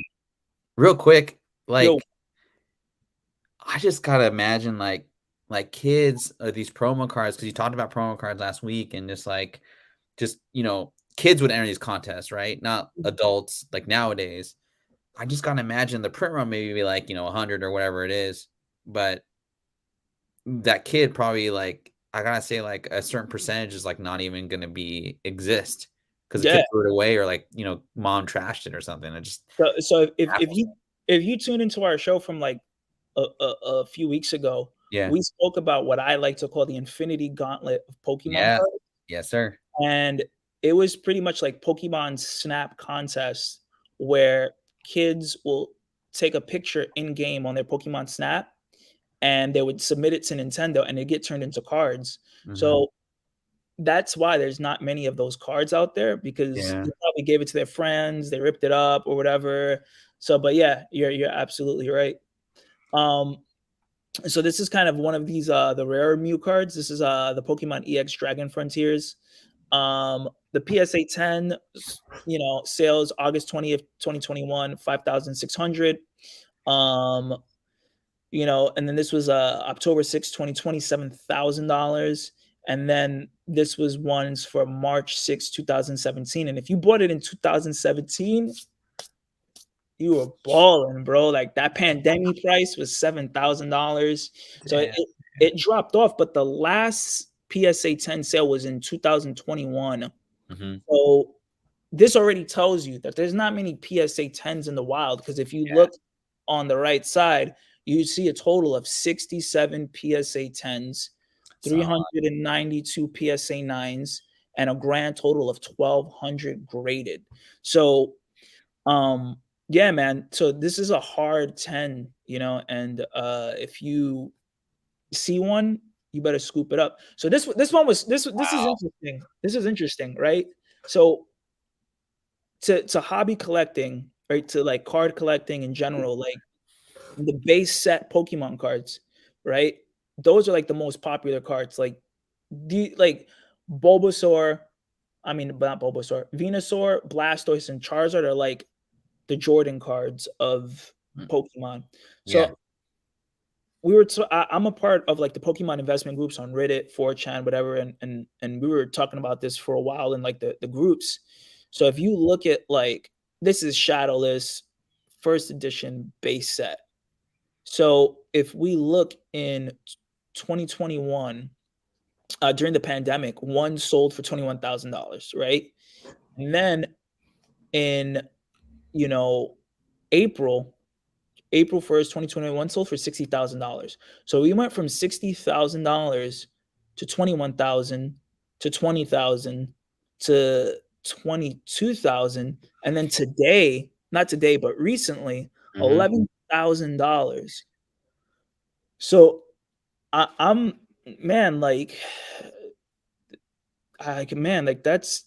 Real quick, yo, like I just gotta imagine like kids these promo cards because you talked about promo cards last week and just kids would enter these contests, right? Not adults like nowadays. I just gotta imagine the print run maybe be like 100 or whatever it is, but that kid probably like I gotta say like a certain percentage is like not even gonna be exist because the yeah. kid threw it away or like mom trashed it or something. It just So baffles me. if you tune into our show from like a few weeks ago, Yeah, we spoke about what I like to call the Infinity Gauntlet of Pokemon yeah, cards, yes, sir. and it was pretty much like Pokemon Snap contest where kids will take a picture in game on their Pokemon Snap, and they would submit it to Nintendo, and it get turned into cards. Hmm. So that's why there's not many of those cards out there, because Yeah. they probably gave it to their friends, they ripped it up or whatever. So, but yeah, you're absolutely right. Um, so this is kind of one of these the rare Mew cards. This is the Pokemon EX Dragon Frontiers. The PSA 10, sales August 20th, 2021, 5,600. Um, and then this was October 6th, 2020, $7,000. And then this was ones for March 6th, 2017. And if you bought it in 2017, you were balling, bro. Like that pandemic price was $7,000. So Damn. it dropped off, but the last PSA 10 sale was in 2021. Hmm. So this already tells you that there's not many PSA 10s in the wild, because if you Yeah. look on the right side, you see a total of 67 PSA 10s, So 392 PSA 9s, and a grand total of 1,200 graded. So, um, yeah, man. So this is a hard 10, and if you see one, you better scoop it up. So this one was this is wow. interesting. This is interesting, right? So to hobby collecting, right? To like card collecting in general, like the base set Pokemon cards, right? Those are like the most popular cards. Like Bulbasaur, I mean, but not Bulbasaur, Venusaur, Blastoise, and Charizard are like the Jordan cards of Mm. Pokemon. Yeah. So I'm a part of like the Pokemon investment groups on Reddit, 4chan, whatever, and we were talking about this for a while in like the groups. So if you look at like, this is Shadowless first edition base set. So if we look in 2021, during the pandemic, one sold for $21,000, right? And then in you know April, April 1st, 2021, sold for $60,000. So we went from $60,000 to 21,000 to 20,000 to 22,000. And then today, not today, but recently, Hmm. $11,000. So I'm, man, like, man, like that's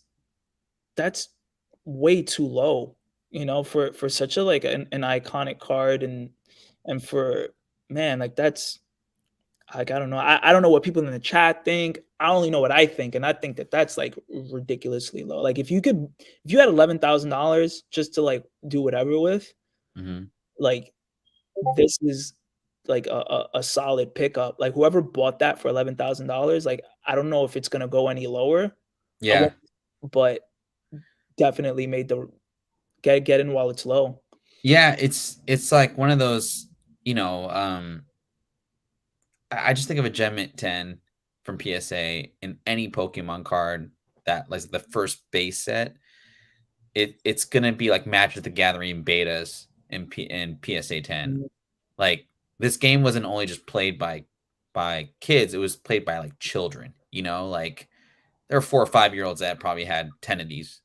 way too low, for such a like an iconic card, and for man, like that's like I don't know. I don't know what people in the chat think. I only know what I think, and I think that that's like ridiculously low. Like if you had $11,000 just to like do whatever with, Mhm. like this is like a solid pickup. Like whoever bought that for $11,000, like I don't know if it's gonna go any lower. I Yeah. won't, but definitely made the get in while it's low. Yeah, it's like one of those, you know, I just think of a Gem Mint 10 from PSA in any Pokemon card that like the first base set, it's gonna be like Magic the Gathering betas in PSA 10. Mm, Like this game wasn't only just played by kids, it was played by like children, like there were 4 or 5 year olds that probably had 10 of these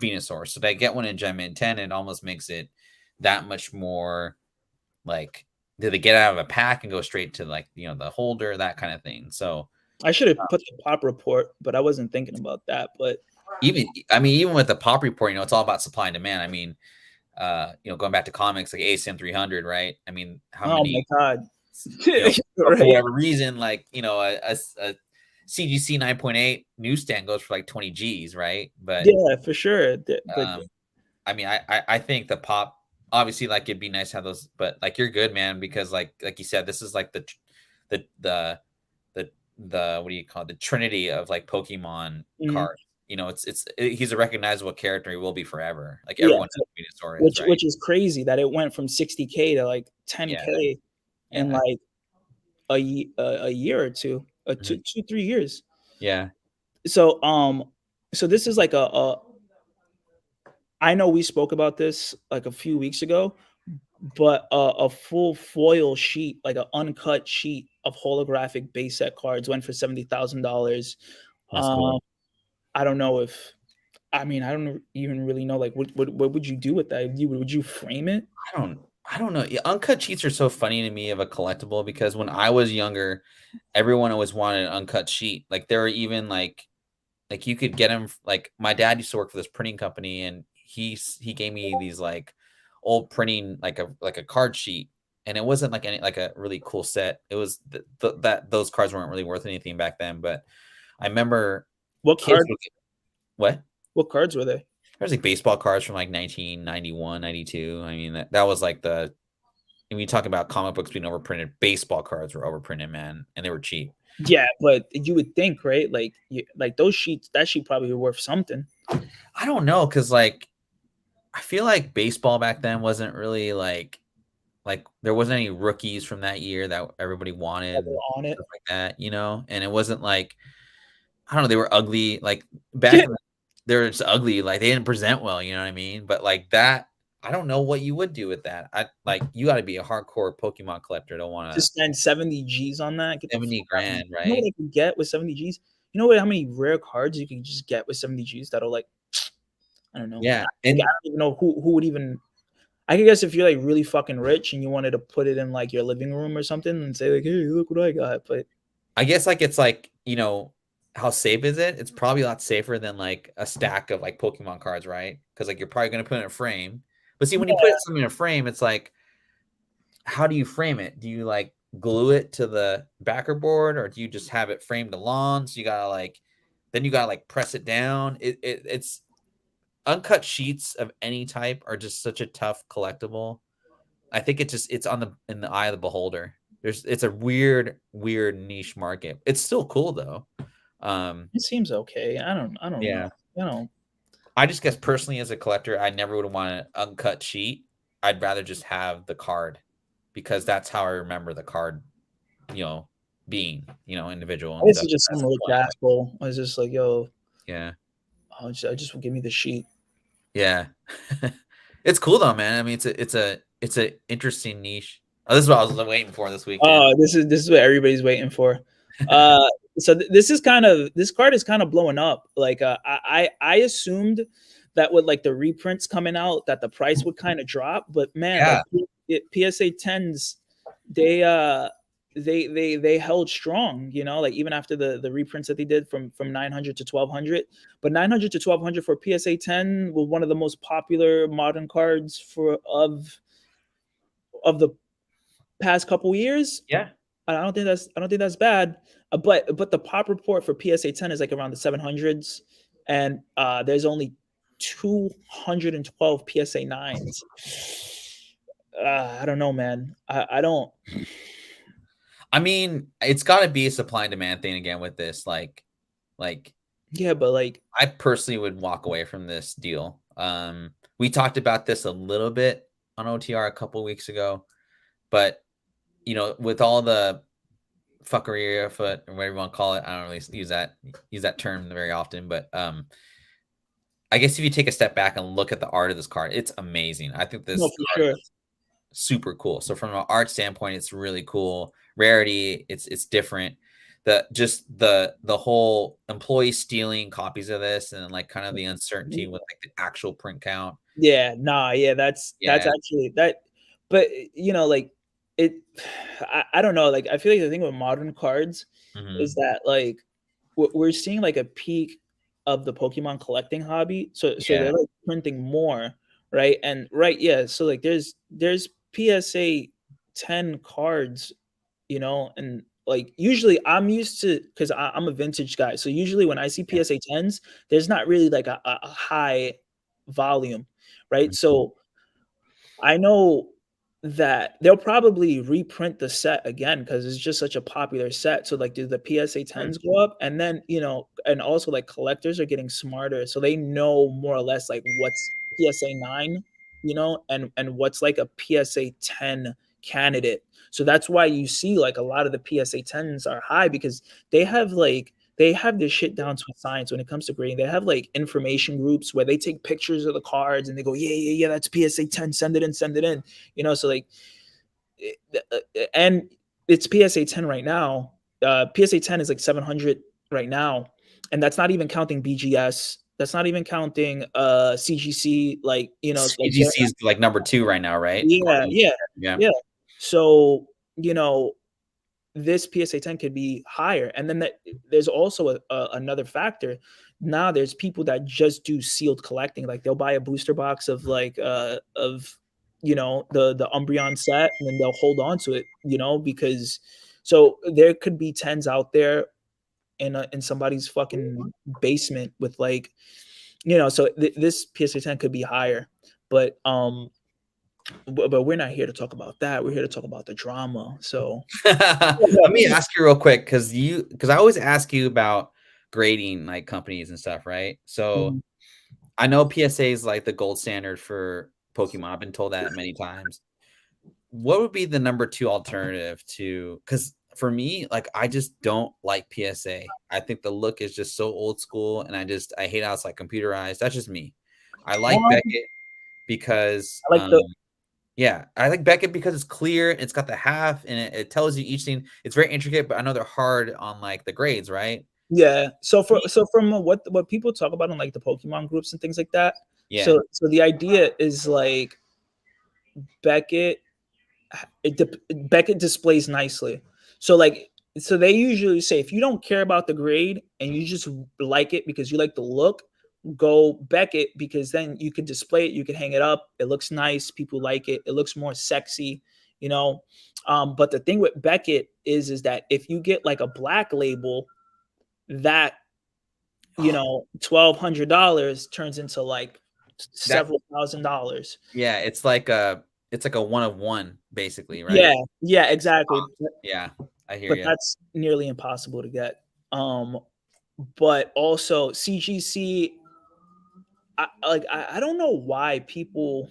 Venusaur. So they get one in Gem Mint 10, it almost makes it that much more like did they get out of a pack and go straight to like the holder, that kind of thing. So I should have put the pop report, but I wasn't thinking about that. But even with the pop report, it's all about supply and demand. I mean, going back to comics like ASM 300, right? I mean, how oh my many, god, for right? whatever reason, like, a CGC 9.8 newsstand goes for like 20 G's, right? But Yeah, for sure. But um, I mean, I think the pop, obviously, like it'd be nice to have those, but like you're good, man, because like you said, this is like the the what do you call it? The trinity of like Pokemon mm, cards. He's a recognizable character. He will be forever. Like yeah, everyone knows who Venusaur is, which right? which is crazy that it went from 60K to like Yeah, 10K in yeah, like a year or two, mhm, 3 years. yeah. So so this is like a I know we spoke about this like a few weeks ago, but a full foil sheet, like an uncut sheet of holographic base set cards went for $70,000. That's cool. Um, I don't know if I mean I don't even really know like what would you do with that? Would you frame it? I don't know. Yeah, uncut cheats are so funny to me of a collectible because when I was younger, everyone always wanted an uncut sheet. Like there were even like you could get them. Like my dad used to work for this printing company, and he gave me these like old printing like a card sheet, and it wasn't like any like a really cool set. It was that those cards weren't really worth anything back then. But I remember What kids card? would get, what? What cards were they? There's like baseball cards from like 1991, 92. I mean, that was like when you talk about comic books being overprinted, baseball cards were overprinted, man, and they were cheap. Yeah, but you would think, right? Like like those sheets, that sheet probably worth something. I don't know, because like I feel like baseball back then wasn't really like there wasn't any rookies from that year that everybody wanted and On it. stuff like that, and it wasn't like I don't know, they were ugly. Like back in they were just ugly, like they didn't present well, you know what I mean? But like that, I don't know what you would do with that. I like you got to be a hardcore Pokemon collector to want To to spend 70 G's on that, get the fuck 70 out of here. grand, You know what right? I could get with 70 G's? You know what? How many rare cards you can just get with 70 G's that'll like I don't know. Yeah, I and don't even know who would even. I could guess if you're like really fucking rich and you wanted to put it in like your living room or something and say like, hey, look what I got. But I guess like it's like, how safe is it? It's probably a lot safer than like a stack of like Pokemon cards, right? Because like you're probably gonna put it in a frame. But see, when you put yeah, something in a frame, it's like, how do you frame it? Do you like glue it to the backer board, or do you just have it framed along? So then you gotta like press it down. It's uncut sheets of any type are just such a tough collectible. I think it's on the in the eye of the beholder. It's a weird niche market. It's still cool though. it seems okay. I don't know. Yeah. You know, I just guess personally as a collector, I never would want an uncut sheet. I'd rather just have the card because that's how I remember the card, you know, being, individual and this stuff is just as some a rich collector. asshole. I was just like, yo, Yeah. I just give me the sheet. Yeah. It's cool though, man. I mean, it's a interesting niche. Oh, this is what I was waiting for this weekend. Oh, this is what everybody's waiting for. Uh, so this card is kind of blowing up. Like I assumed that with like the reprints coming out that the price would kind of drop, but man, like Yeah. PSA 10s, they they held strong, you know, like even after the reprints that they did from 900 to 1200. But 900 to 1200 for PSA 10 were one of the most popular modern cards for of the past couple years. Yeah. I don't think that's bad. But the pop report for PSA 10 is like around the 700s, and there's only 212 PSA 9s. I don't know, man. I don't. I mean, it's got to be a supply and demand thing again with this. Like Yeah, but like, I personally would walk away from this deal. We talked about this a little bit on OTR a couple weeks ago, but you know, with all the fuckery afoot or whatever you want to call it, I don't really use that term very often, but I guess if you take a step back and look at the art of this card, it's amazing. I think no, this for card sure. is super cool. So from an art standpoint, it's really cool. Rarity, it's different. The whole employee stealing copies of this and like kind of the uncertainty with like the actual print count. Yeah, nah, yeah, that's Yeah. actually that. But you know, like it, I don't know. Like I feel like the thing with modern cards is Hmm. that like we're seeing like a peak of the Pokemon collecting hobby. So Yeah. they're like printing more, right? And right, yeah. So like there's PSA 10 cards, you know, and like usually I'm used to because I'm a vintage guy. So usually when I see Yeah. PSA 10s, there's not really like a high volume, right? Mhm. So I know that they'll probably reprint the set again because it's just such a popular set. So like do the PSA Sure. 10s go up? And then, you know, and also like collectors are getting smarter. So they know more or less like what's PSA 9, you know, and what's like a PSA 10 candidate. So that's why you see like a lot of the PSA 10s are high because they have this shit down to a science when it comes to grading. They have like information groups where they take pictures of the cards and they go, yeah, yeah, yeah, that's PSA 10, send it in, send it in. You know, so like, and it's PSA 10 right now. PSA 10 is like 700 right now. And that's not even counting BGS. That's not even counting CGC, like, you know, like they're CGC is like number two right now, right? yeah, yeah, Yeah. yeah. So, you know, this PSA 10 could be higher. And then there's also another factor. Now there's people that just do sealed collecting. Like they'll buy a booster box of like of you know the Umbreon set and then they'll hold on to it, you know, because so there could be tens out there in somebody's fucking basement with like, you know, so this PSA 10 could be higher. But but we're not here to talk about that. We're here to talk about the drama. So Let me ask you real quick because I always ask you about grading like companies and stuff, right? So Mhm. I know PSA is like the gold standard for Pokemon. I've been told that many times. What would be the number two alternative to? Because for me, like I just don't like PSA. I think the look is just so old school, and I hate how it's like computerized. That's just me. I like Um, Beckett because I like the yeah, I like Beckett because it's clear. It's got the half, and it tells you each thing. It's very intricate, but I know they're hard on like the grades, right? yeah. So from what people talk about in like the Pokemon groups and things like that. Yeah. So the idea is like Beckett Beckett displays nicely. So like so they usually say if you don't care about the grade and you just like it because you like the look, go Beckett because then you can display it, you can hang it up. It looks nice, people like it. It looks more sexy, you know. But the thing with Beckett is that if you get like a black label, that you know, $1,200 turns into like That several $1,000s. yeah, it's like a one of one basically, Yeah, right? yeah, It's exactly. yeah, I hear But you. that's nearly impossible to get. Um, but also CGC, I don't know why people.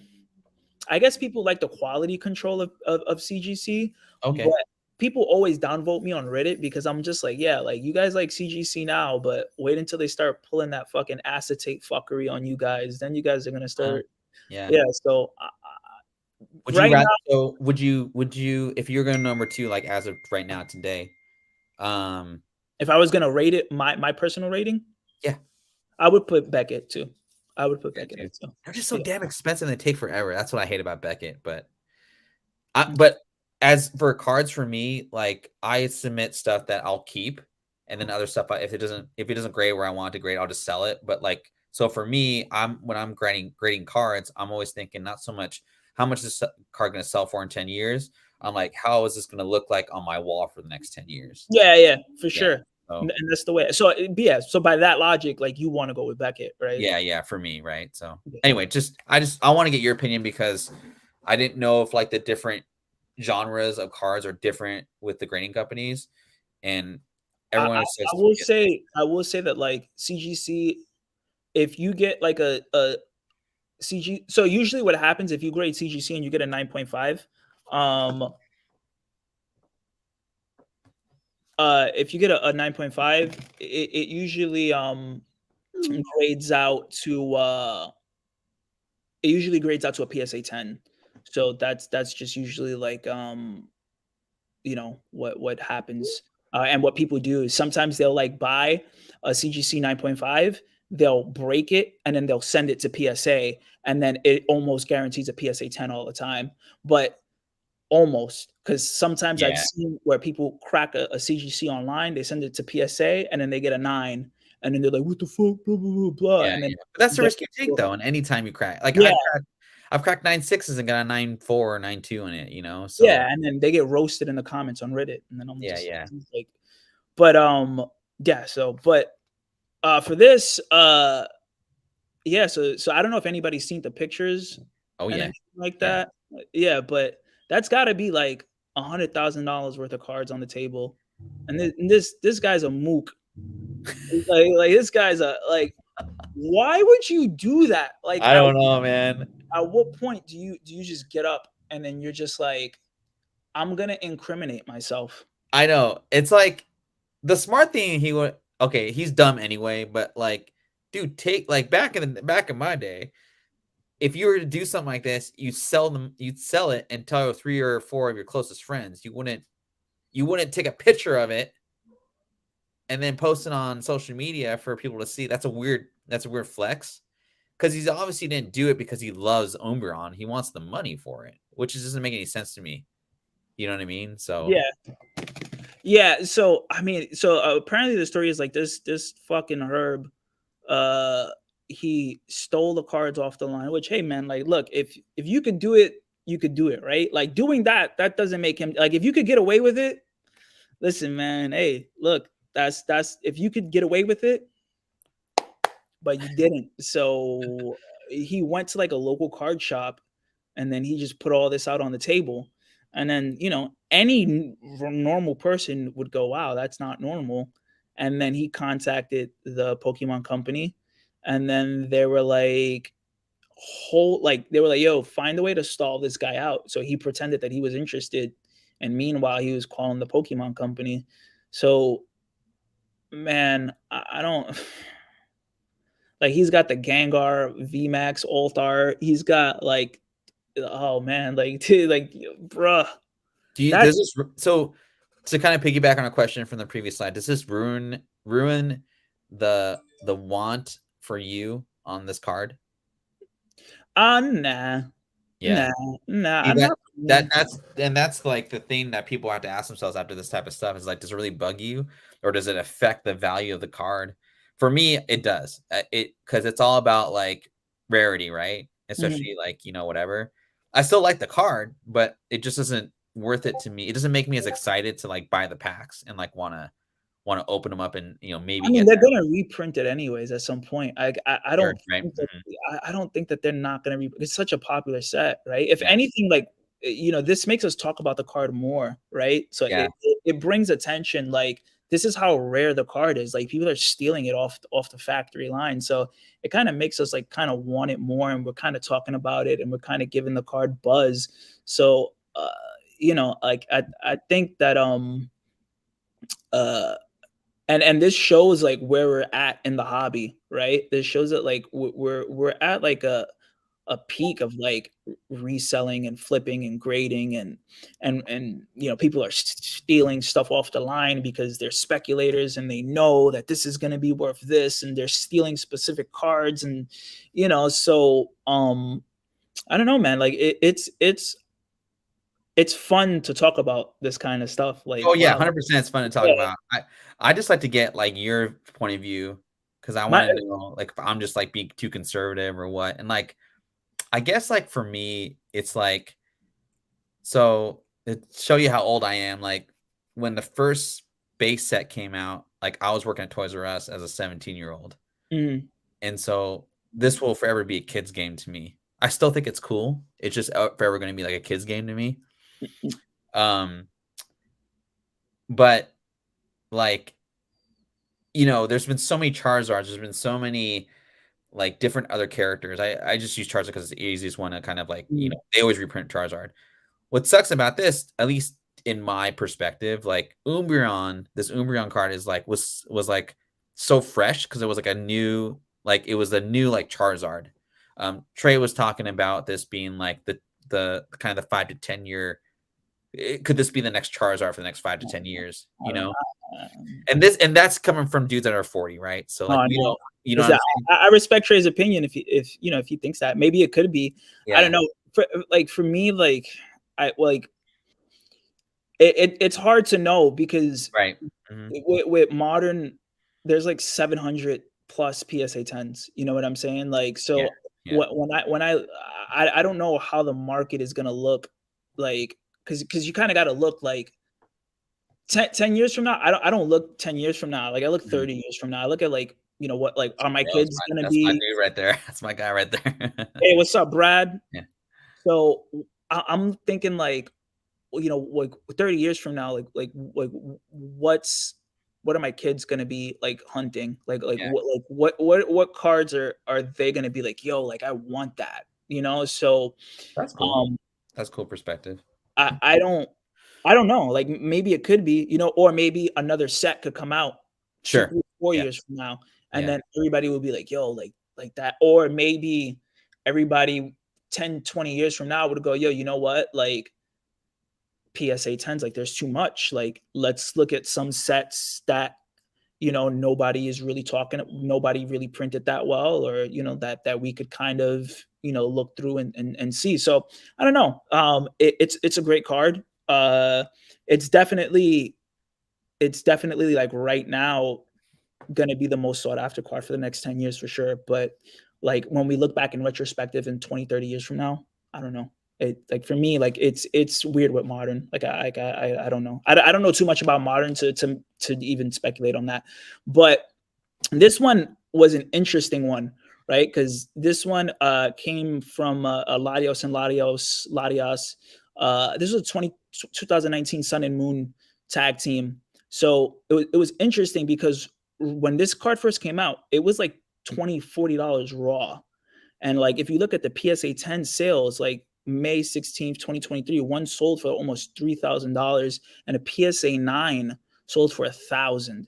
I guess people like the quality control of CGC, but Okay. people always downvote me on Reddit because I'm just like, yeah, like you guys like CGC now, but wait until they start pulling that fucking acetate fuckery on you guys. Then you guys are gonna Uh, start, yeah. yeah. So Would you right rather now, so would you if you're going number two like as of right now today? Um if I was gonna rate it, my personal rating, yeah, I would put Beckett too. I would put yeah, Beckett dude. at two. They're just so Yeah. damn expensive and they take forever. That's what I hate about Beckett, but Mm. but as for cards for me, like I submit stuff that I'll keep, and then other stuff if it doesn't grade where I want it to grade, I'll just sell it. But like so for me, I'm when I'm grading cards, I'm always thinking not so much how much is this card going to sell for in 10 years. I'm like, how is this going to look like on my wall for the next 10 years? Yeah, yeah, for Yeah. sure. So And that's the way. So yeah, so by that logic, like you want to go with Beckett, right? yeah, for me, right? So Yeah. anyway, I want to get your opinion because I didn't know if like the different genres of cards are different with the grading companies, and I, everyone I, says I to will get say I will say that like CGC, if you get like a CG, so usually what happens if you grade CGC and you get a 9.5, um, if you get a 9.5, it usually grades out to it usually grades out to a PSA 10. So that's just usually like you know what happens, and what people do is sometimes they'll like buy a CGC 9.5, they'll break it and then they'll send it to PSA, and then it almost guarantees a PSA 10 all the time, but almost, because sometimes I've yeah, seen where people crack a CGC online, they send it to PSA and then they get a 9, and then they're like, what the fuck, blah blah blah blah, yeah, and then yeah. But that's the they're, risk you take though, and anytime you crack, like yeah, I've cracked 9.6s and got a 9.4 or 9.2 in it, you know. So yeah, and then they get roasted in the comments on Reddit, and then I'm yeah, just yeah, like, but yeah, so but for this, yeah, so I don't know if anybody's seen the pictures oh and yeah, anything like yeah. that. Yeah, but that's got to be like $100,000 worth of cards on the table, and this guy's a mook. Like this guy's a like. Why would you do that? Like, I don't know, man. at what point do you just get up and then you're just like, I'm gonna incriminate myself? I know. It's like the smart thing he would okay, he's dumb anyway, but like, dude, take like back in my day, if you were to do something like this, you'd sell it and tell 3 or 4 of your closest friends. You wouldn't take a picture of it and then post it on social media for people to see. That's a weird flex. Because he's obviously didn't do it because he loves Umbreon. He wants the money for it, which doesn't make any sense to me. You know what I mean? So Yeah, yeah. So I mean, so apparently the story is like this fucking Herb, uh, he stole the cards off the line. Which, hey man, like, look, if you could do it, you could do it, right? Like doing that doesn't make him like if you could get away with it. Listen, man, hey, look, that's if you could get away with it, but you didn't. So he went to like a local card shop and then he just put all this out on the table. And then, any normal person would go, wow, that's not normal. And then he contacted the Pokemon company and then they were like, they were like, yo, find a way to stall this guy out. So he pretended that he was interested. And meanwhile, he was calling the Pokemon company. So, man, I don't. Like he's got the Gengar VMAX Altar. He's got like, oh man, like dude, like bruh. do you That does this so to kind of piggyback on a question from the previous slide, does this ruin the want for you on this card? nah. Yeah. Nah, nah, See, that not for me. that's like the thing that people have to ask themselves after this type of stuff is like, does it really bug you, or does it affect the value of the card? For me, it does. It because it's all about like rarity, right? Mhm. Especially like whatever. I still like the card, but it just isn't worth it to me. It doesn't make me as excited to like buy the packs and like want to open them up and I maybe mean, get they're that gonna reprint it anyways at some point. I card, don't right? think that Mhm. I don't think that they're not gonna it's such a popular set, right? If Yeah, anything, like this makes us talk about the card more, right? So yeah, it brings attention. Like this is how rare the card is. Like people are stealing it off the factory line. So it kind of makes us like kind of want it more, and we're kind of talking about it, and we're kind of giving the card buzz. So like I think that uh and this shows like where we're at in the hobby, right? This shows that like we're at like a peak of like reselling and flipping and grading and people are stealing stuff off the line because they're speculators and they know that this is going to be worth this, and they're stealing specific cards, and so I don't know, man, like it's it's fun to talk about this kind of stuff. Oh Like, yeah, wow, 100%. It's fun to talk yeah, about. I just like to get like your point of view because I my want to know like if I'm just like being too conservative or what. And like I guess like for me, it's like so to show you how old I am. Like when the first base set came out, like I was working at Toys R Us as a 17-year-old, mm, and so this will forever be a kid's game to me. I still think it's cool. It's just forever going to be like a kid's game to me. mm, Um, but like there's been so many Charizards. There's been so many like different other characters. I just use Charizard because it's the easiest one to kind of like mm, they always reprint Charizard. What sucks about this, at least in my perspective, like this Umbreon card is like was like so fresh because it was like it was a new like Charizard. Trey was talking about this being like the kind of the 5 to 10 year. Could this be the next Charizard for the next 5 to 10 years? I don't know. And that's coming from dudes that are 40, right? So No, like I know. you know Is what I'm that saying? I respect Trey's opinion if if he thinks that maybe it could be. I don't Yeah, know. For me, like I like it's hard to know because right. Hmm. with modern, there's like 700 plus PSA 10s. You know what I'm saying? Like, Yeah, so yeah, I don't know how the market is gonna look like because you kind of got to look like 10 years from now. I don't look 10 years from now. Like I look mhm. 30 years from now. I look at like what like are my Yeah, kids gonna that's my be? dude right there. That's my guy right there. Hey, what's up, Brad? Yeah, So I'm thinking like like 30 years from now, what are my kids gonna be like hunting? yeah. What cards are they gonna be like, yo, like I want that, you know? So That's cool. um That's cool perspective. I don't know. Like maybe it could be, or maybe another set could come out two, Sure. 3, 4 Yeah, years from now, and yeah, then everybody will be like, yo, like that. Or maybe everybody 10, 20 years from now would go, yo, you know what? Like PSA 10s, like there's too much. Like let's look at some sets that nobody is really talking, nobody really printed that well, or that we could kind of look through and see. So I don't know. It's a great card. It's definitely like right now gonna be the most sought after card for the next 10 years for sure. But like when we look back in retrospective in 20, 30 years from now, I don't know. It like for me, like it's weird with modern. Like I don't know. I don't know too much about modern to even speculate on that. But this one was an interesting one, right? Because this one came from Larios and Larios. This was a 2019 Sun and Moon tag team. So it was interesting because when this card first came out, it was like $20-$40 raw. And like if you look at the PSA 10 sales, like May 16th, 2023, one sold for almost $3,000 and a PSA 9 sold for 1,000.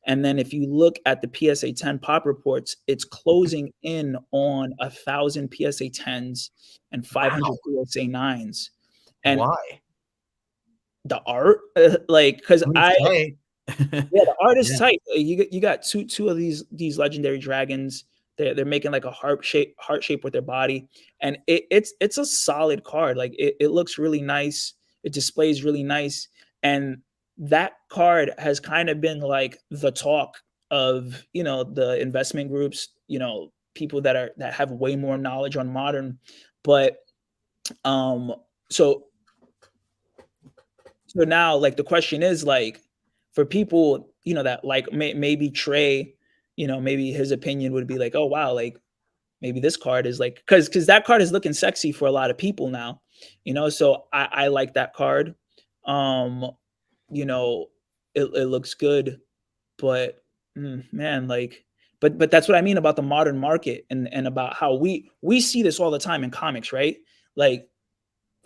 And then if you look at the PSA 10 pop reports, it's closing in on 1,000 PSA 10s and 500 wow. PSA 9s. And Why? the art, like, because I mean, it's tight. yeah, the art is Yeah, tight. You got two of these legendary dragons. They're making like a heart shape with their body, and it's a solid card. Like it looks really nice. It displays really nice, and that card has kind of been like the talk of the investment groups. People that have way more knowledge on modern, but um so now, like, the question is, like, for people, that like maybe Trey, maybe his opinion would be like, oh wow, like maybe this card is like because that card is looking sexy for a lot of people now, so I like that card. Um, you know, it looks good, but man, like but that's what I mean about the modern market and about how we see this all the time in comics, right? Like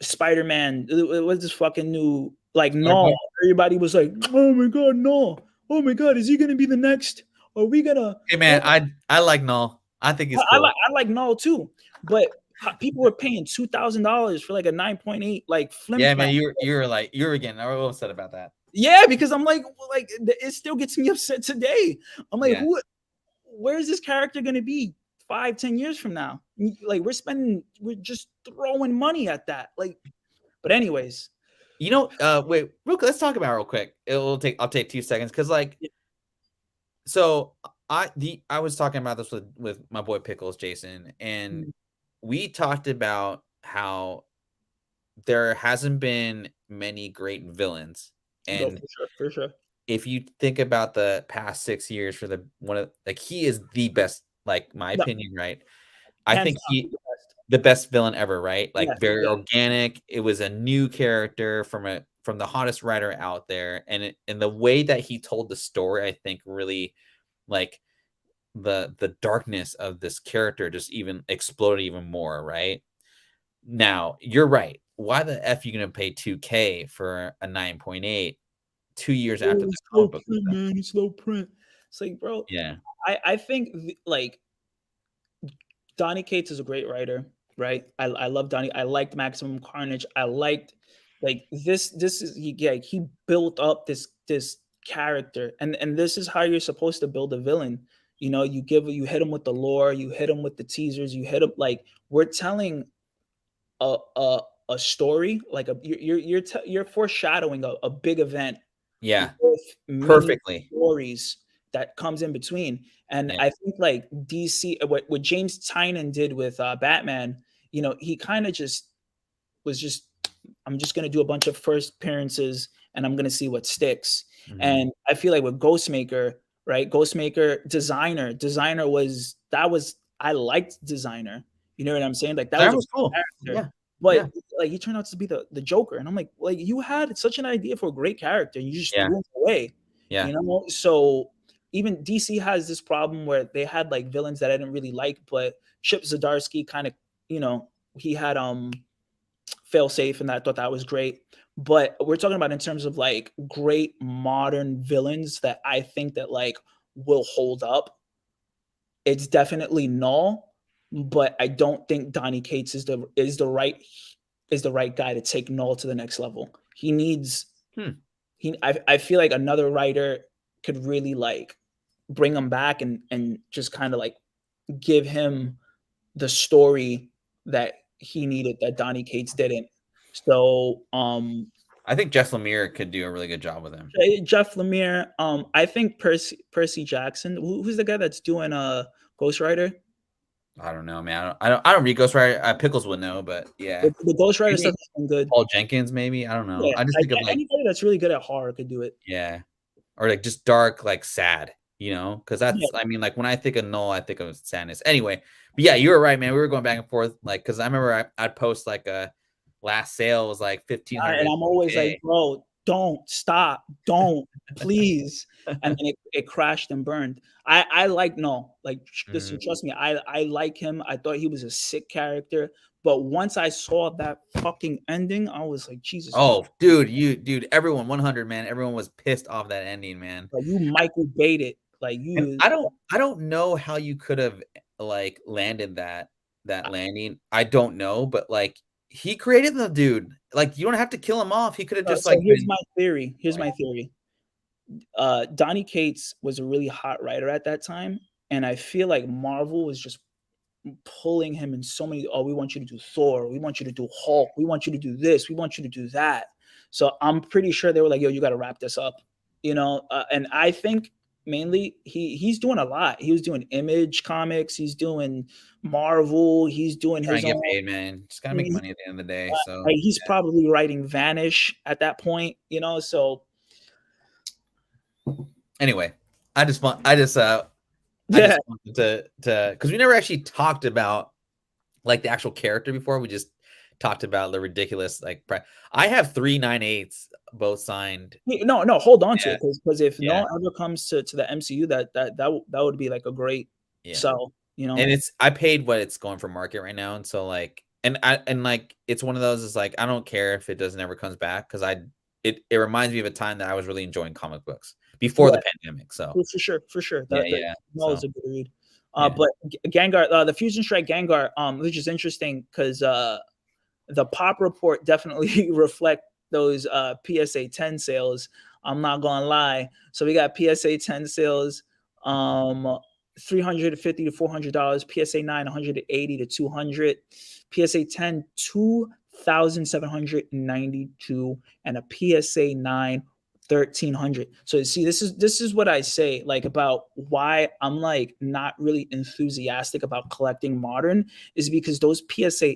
Spider-Man, it was this fucking new like no. Spider-Man. Everybody was like, "Oh my god, no! Oh my god, is he gonna be the next? Are we gonna?" Hey Oh, man, I like Null. I think he's I cool. like Null too, but people were paying $2,000 for like a 9.8 like flim Yeah, flam. man, you're again. I was upset about that. Yeah, because I'm like, well, like it still gets me upset today. I'm like, Yeah, who? Where is this character gonna be 5, 10 years from now? Like we're just throwing money at that. Like, but anyways. You know, wait, real quick, let's talk about it real quick. I'll take 2 seconds because like so I was talking about this with my boy Pickles, Jason, and Mm. we talked about how there hasn't been many great villains. No, And for sure, for sure. if you think about the past 6 years for the one of like he is the best, like my No, opinion, right? I hands think down, he's he the best. the best villain ever, right? Like Yes, very yes. organic. It was a new character from the hottest writer out there, and the way that he told the story, I think really like the darkness of this character just even exploded even more, right? Now, you're right. Why the F you gonna pay 2K for a 9.8 2 years after Oh, the it's slow comic book was print, done? man. It's slow print. It's like, bro, Yeah. I think like Donny Cates is a great writer, right? I love Donny. I liked Maximum Carnage. I liked like this is yeah, he built up this character, and this is how you're supposed to build a villain. You know, you hit him with the lore, you hit him with the teasers, you hit him like we're telling a a story, like you're foreshadowing a big event Yeah. with many Perfectly. stories that comes in between. And Yeah. I think like DC, what James Tynion did with Batman, you know, he kind of just was just, I'm just gonna do a bunch of first appearances and I'm gonna see what sticks. Mhm. And I feel like with Ghostmaker, right? Ghostmaker Designer was I liked Designer. You know what I'm saying? Like that was That a was cool. character. Yeah. But Yeah. like he turned out to be the Joker. And I'm like, you had such an idea for a great character and you just Yeah. threw him away. Yeah. You know? So even DC has this problem where they had like villains that I didn't really like, but Chip Zdarsky kind of, you know, he had fail safe and I thought that was great. But we're talking about in terms of like great modern villains that I think that like will hold up. It's definitely Null, but I don't think Donny Cates is the right guy to take Null to the next level. He needs Hmm. I feel like another writer could really like bring him back and just kind of like give him the story that he needed that Donny Cates didn't. So I think Jeff Lemire could do a really good job with him. Jeff Lemire, I think Percy Jackson, who's the guy that's doing Ghost Rider? I don't know, man. I don't read Ghost Rider. Pickles would know, but yeah. The Ghost Rider stuff Maybe has been good. Paul Jenkins, maybe. I don't know. Yeah, I just think of like, anybody that's really good at horror could do it. yeah, or like just dark, like sad, you know? Because Yeah, that's, I mean, like when I think of Null, I think of sadness. Anyway, but yeah, you were right, man. We were going back and forth, like, because I remember I'd post like a last sale was like and 1,500 I'm always like, 2K. bro, don't stop, don't please. And then it crashed and burned. I like no, like listen, Mhm. trust me, I like him. I thought he was a sick character, but once I saw that fucking ending, I was like, Jesus Oh, Christ, dude, everyone 100, man. Everyone was pissed off that ending, man. like you Michael baited, like And you. I don't know how you could have like landed that landing. I don't know, but like he created the dude. Like you don't have to kill him off. He could have just So like here's been my theory. Here's like, my theory. Donny Cates was a really hot writer at that time, and I feel like Marvel was just pulling him in so many. Oh, we want you to do Thor. We want you to do Hulk. We want you to do this. We want you to do that. So I'm pretty sure they were like, "Yo, you got to wrap this up," you know. And I think mainly he's doing a lot. He was doing Image Comics. He's doing Marvel. He's doing trying his to get own. paid, man. Just gotta make money at the end of the day. So Like he's probably writing Vanish at that point, you know. So anyway, I yeah, just wanted to because we never actually talked about like the actual character before. We just talked about the ridiculous like I have 398s both signed. no, hold on to Yeah, it because if yeah, no ever comes to the MCU, that would be like a great yeah. sell, you know. And it's I paid what it's going for market right now, and so like, and like it's one of those is like I don't care if it doesn't ever comes back because it reminds me of a time that I was really enjoying comic books before Yeah, the pandemic. So for sure, for sure. yeah, That yeah. no So is a good read. yeah, But Gengar, the Fusion Strike Gengar, which is interesting because the pop report definitely reflect those PSA 10 sales. I'm not gonna lie. So we got PSA 10 sales, 350 to $400, PSA 9, 180 to 200, PSA 10, 1,792, and a PSA 9 1,300. So see, this is what I say like about why I'm like not really enthusiastic about collecting modern, is because those PSA,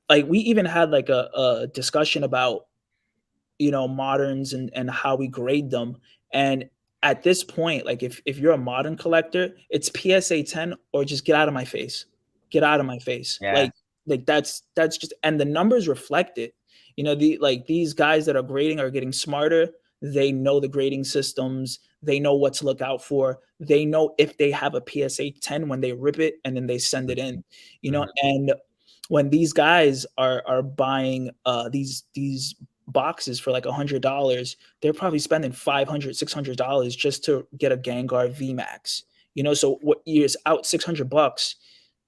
like we even had like a discussion about, moderns and how we grade them. And at this point, like if you're a modern collector, it's PSA 10 or just get out of my face. Get out of my face. Yeah. Like that's just, and the numbers reflect it. These guys that are grading are getting smarter. They know the grading systems. They know what to look out for. They know if they have a PSA 10 when they rip it and then they send it in. Mhm. And when these guys are buying these boxes for like $100, they're probably spending $500, $600 just to get a Gengar VMAX. So what you're out $600.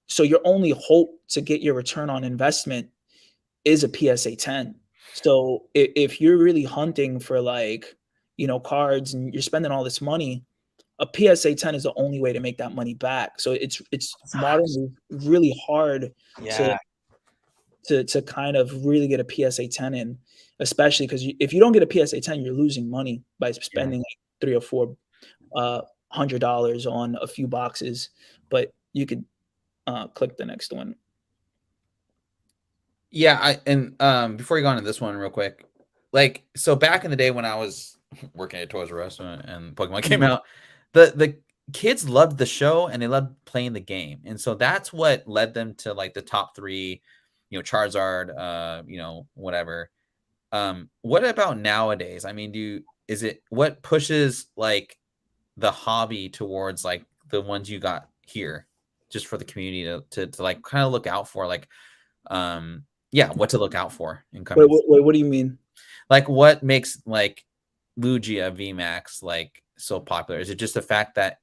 So your only hope to get your return on investment is a PSA 10. So if you're really hunting for like, cards and you're spending all this money, a PSA 10 is the only way to make that money back. So it's modern really hard to Yeah. to kind of really get a PSA 10 in, especially because if you don't get a PSA 10, you're losing money by Yeah. spending like three or four $100 on a few boxes. But you could click the next one. Yeah, before you go on to this one real quick, like so back in the day when I was working at Toys R Us and Pokemon came Mhm. out, the kids loved the show and they loved playing the game. And so that's what led them to like the top 3, Charizard, whatever. What about nowadays? I mean, what pushes like the hobby towards like the ones you got here just for the community to like kind of look out for like yeah, what to look out for in Wait, coming wait, wait, what do you mean? like what makes like Lugia VMAX like so popular? Is it just the fact that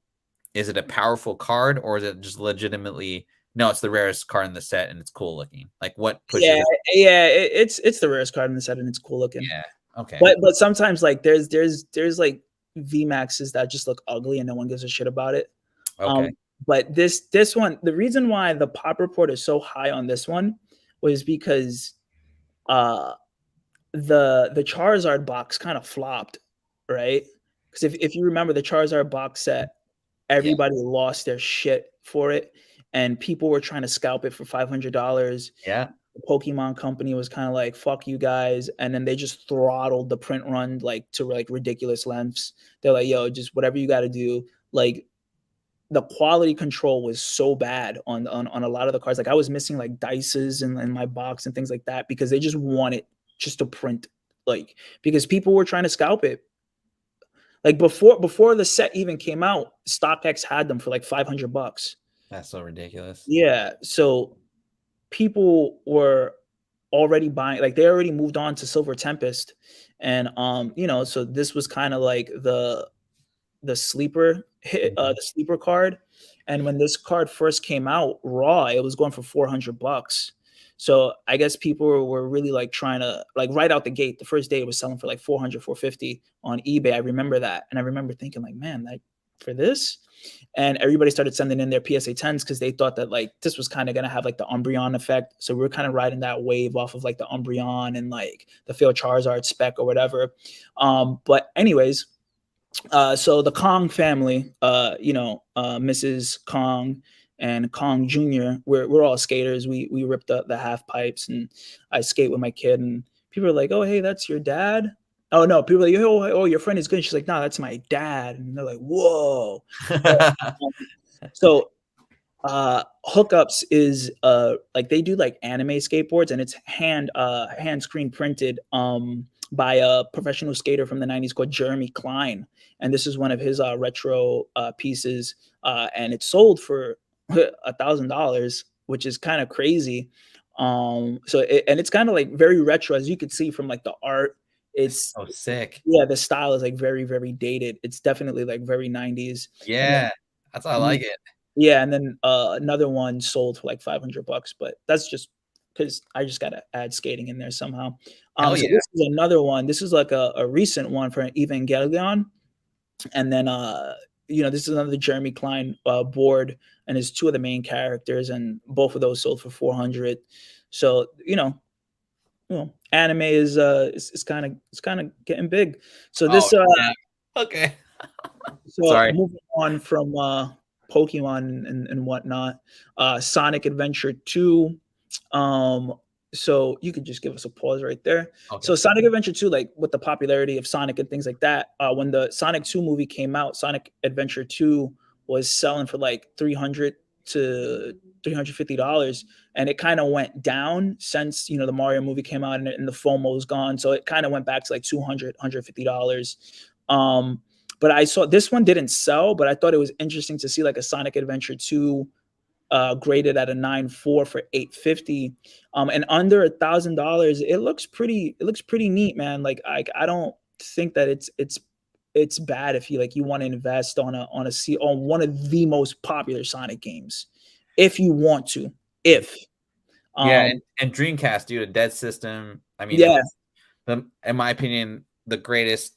is it a powerful card or is it just legitimately no, it's the rarest card in the set and it's cool looking? Like what pushes Yeah, it? yeah, it's the rarest card in the set and it's cool looking. Yeah. Okay. But sometimes like there's like VMAXs that just look ugly and no one gives a shit about it. Okay. Um, but this one, the reason why the pop report is so high on this one was because uh the Charizard box kind of flopped, right? Because if you remember the Charizard box set, Yeah. everybody lost their shit for it, and people were trying to scalp it for $500. Yeah. The Pokemon company was kind of like, "Fuck you guys," and then they just throttled the print run like to like ridiculous lengths. They're like, "Yo, just whatever you got to do." Like the quality control was so bad on a lot of the cards. Like I was missing like dices in my box and things like that because they just wanted just to print, like because people were trying to scalp it. Like before the set even came out, StockX had them for like $500. That's so ridiculous. Yeah, so people were already buying, like they already moved on to Silver Tempest, and so this was kind of like the sleeper hit, Mhm. the sleeper card. And when this card first came out raw, it was going for $400. So I guess people were really like trying to like right out the gate. The first day it was selling for like 400, 450 on eBay. I remember that, and I remember thinking like, man, like for this. And everybody started sending in their PSA 10s because they thought that like this was kind of gonna have like the Umbreon effect. So we are kind of riding that wave off of like the Umbreon and like the Phil Charizard spec or whatever. But anyways, so the Kong family, Mrs. Kong and Kong Jr., we're all skaters. We ripped the half pipes and I skate with my kid and people are like, "Oh, hey, that's your dad." Oh no, people are like, "Oh, your friend is good." She's like, "No, that's my dad." And they're like, "Whoa." But, um, so hookups is like they do like anime skateboards and it's hand screen printed by a professional skater from the 90s called Jeremy Klein, and this is one of his retro pieces, and it's sold for $1,000, which is kind of crazy. And it's kind of like very retro, as you could see from like the art. It's So sick. Yeah, the style is like very very dated. It's definitely like very 90s. And Yeah. That's how I then like it. yeah, and then another one sold for like $500, but that's just because I just gotta add skating in there somehow. Hell So yeah. this is another one. This is like a recent one for Evangelion, and then this is another Jeremy Klein board, and it's two of the main characters, and both of those sold for 400. So well, anime is kind of getting big. So Oh, this yeah. Okay. so Sorry. moving on from Pokemon and whatnot, Sonic Adventure 2. Um, so you could just give us a pause right there. Okay. So Sonic Adventure 2, like with the popularity of Sonic and things like that, when the Sonic 2 movie came out, Sonic Adventure 2 was selling for like 300 to $350, and it kind of went down since the Mario movie came out, and the FOMO is gone, so it kind of went back to like 200 $150. um but I saw this one didn't sell, but I thought it was interesting to see like a Sonic Adventure 2 graded at a 9.4 for 850, and under $1,000. It looks pretty neat, man. Like I don't think that it's bad if you want to invest on one of the most popular Sonic games, if you want to. If Yeah, um and Dreamcast, dude, a dead system. I mean, it yeah, was in my opinion, the greatest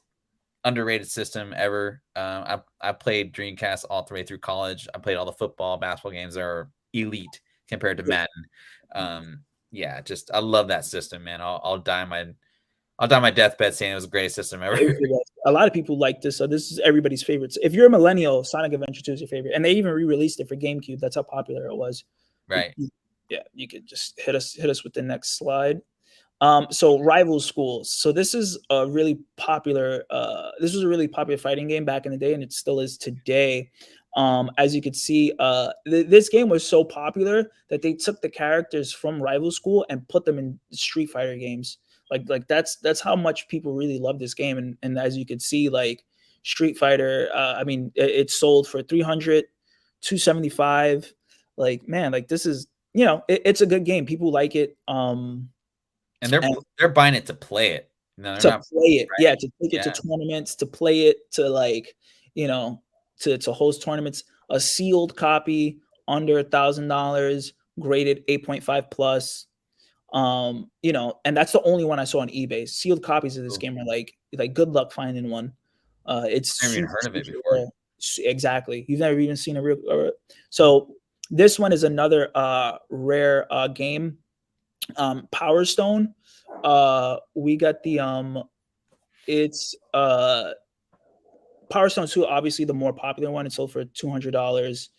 underrated system ever. I played Dreamcast all the way through college. I played all the football, basketball games that are elite compared to Madden. Yeah, just I love that system, man. I'll die my deathbed saying it was the greatest system ever. a lot of people like this, so this is everybody's favorite. So if you're a millennial, Sonic Adventure 2 is your favorite, and they even re-released it for GameCube. That's how popular it was. Right. Yeah, you could just hit us with the next slide. So Rival Schools. So this was a really popular fighting game back in the day, and it still is today. As you could see, this game was so popular that they took the characters from Rival School and put them in Street Fighter games. Like that's how much people really love this game. And as you could see, like Street Fighter, I mean, it sold for 300, 275. Like, man, like this is, it's a good game. People like it. And And they're buying it to play it. No, they're to not play it, yeah, right. to take it to Yeah. tournaments, to play it, to like, you know, to host tournaments. A sealed copy under $1,000, graded 8.5 plus. And that's the only one I saw on eBay. Sealed copies of this Ooh, game are like good luck finding one. It's I've never even super, heard of it super before. rare. Exactly. You've never even seen a real. So this one is another rare game. Power Stone. We got the it's Power Stone 2, obviously the more popular one. It sold for $200.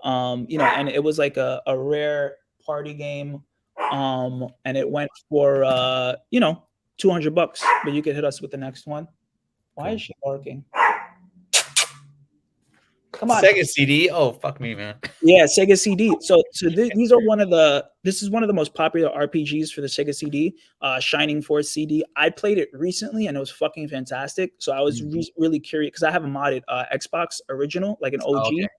And it was like a rare party game. And it went for 200 bucks. But you could hit us with the next one. Why is Cool. she barking? Come on. Sega CD. Oh, fuck me, man. Yeah, Sega CD. These are this is one of the most popular RPGs for the Sega CD, Shining Force CD. I played it recently and it was fucking fantastic. So I was really curious because I have a modded Xbox original, like an Oh, okay. OG.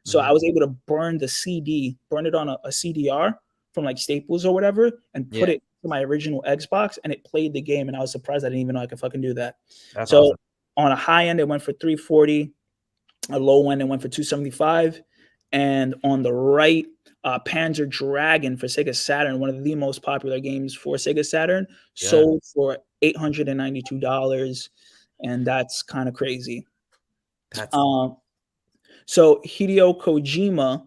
So I was able to burn the CD, burn it on a CDR from like Staples or whatever, and put Yeah, it to my original Xbox, and it played the game. And I was surprised I didn't even know I could fucking do that. that's So awesome. on a high end, it went for 340. A low end, it went for 275. And on the right, Panzer Dragon for Sega Saturn, one of the most popular games for Sega Saturn, Yeah. sold for $892, and that's kind of crazy. That's So Hideo Kojima,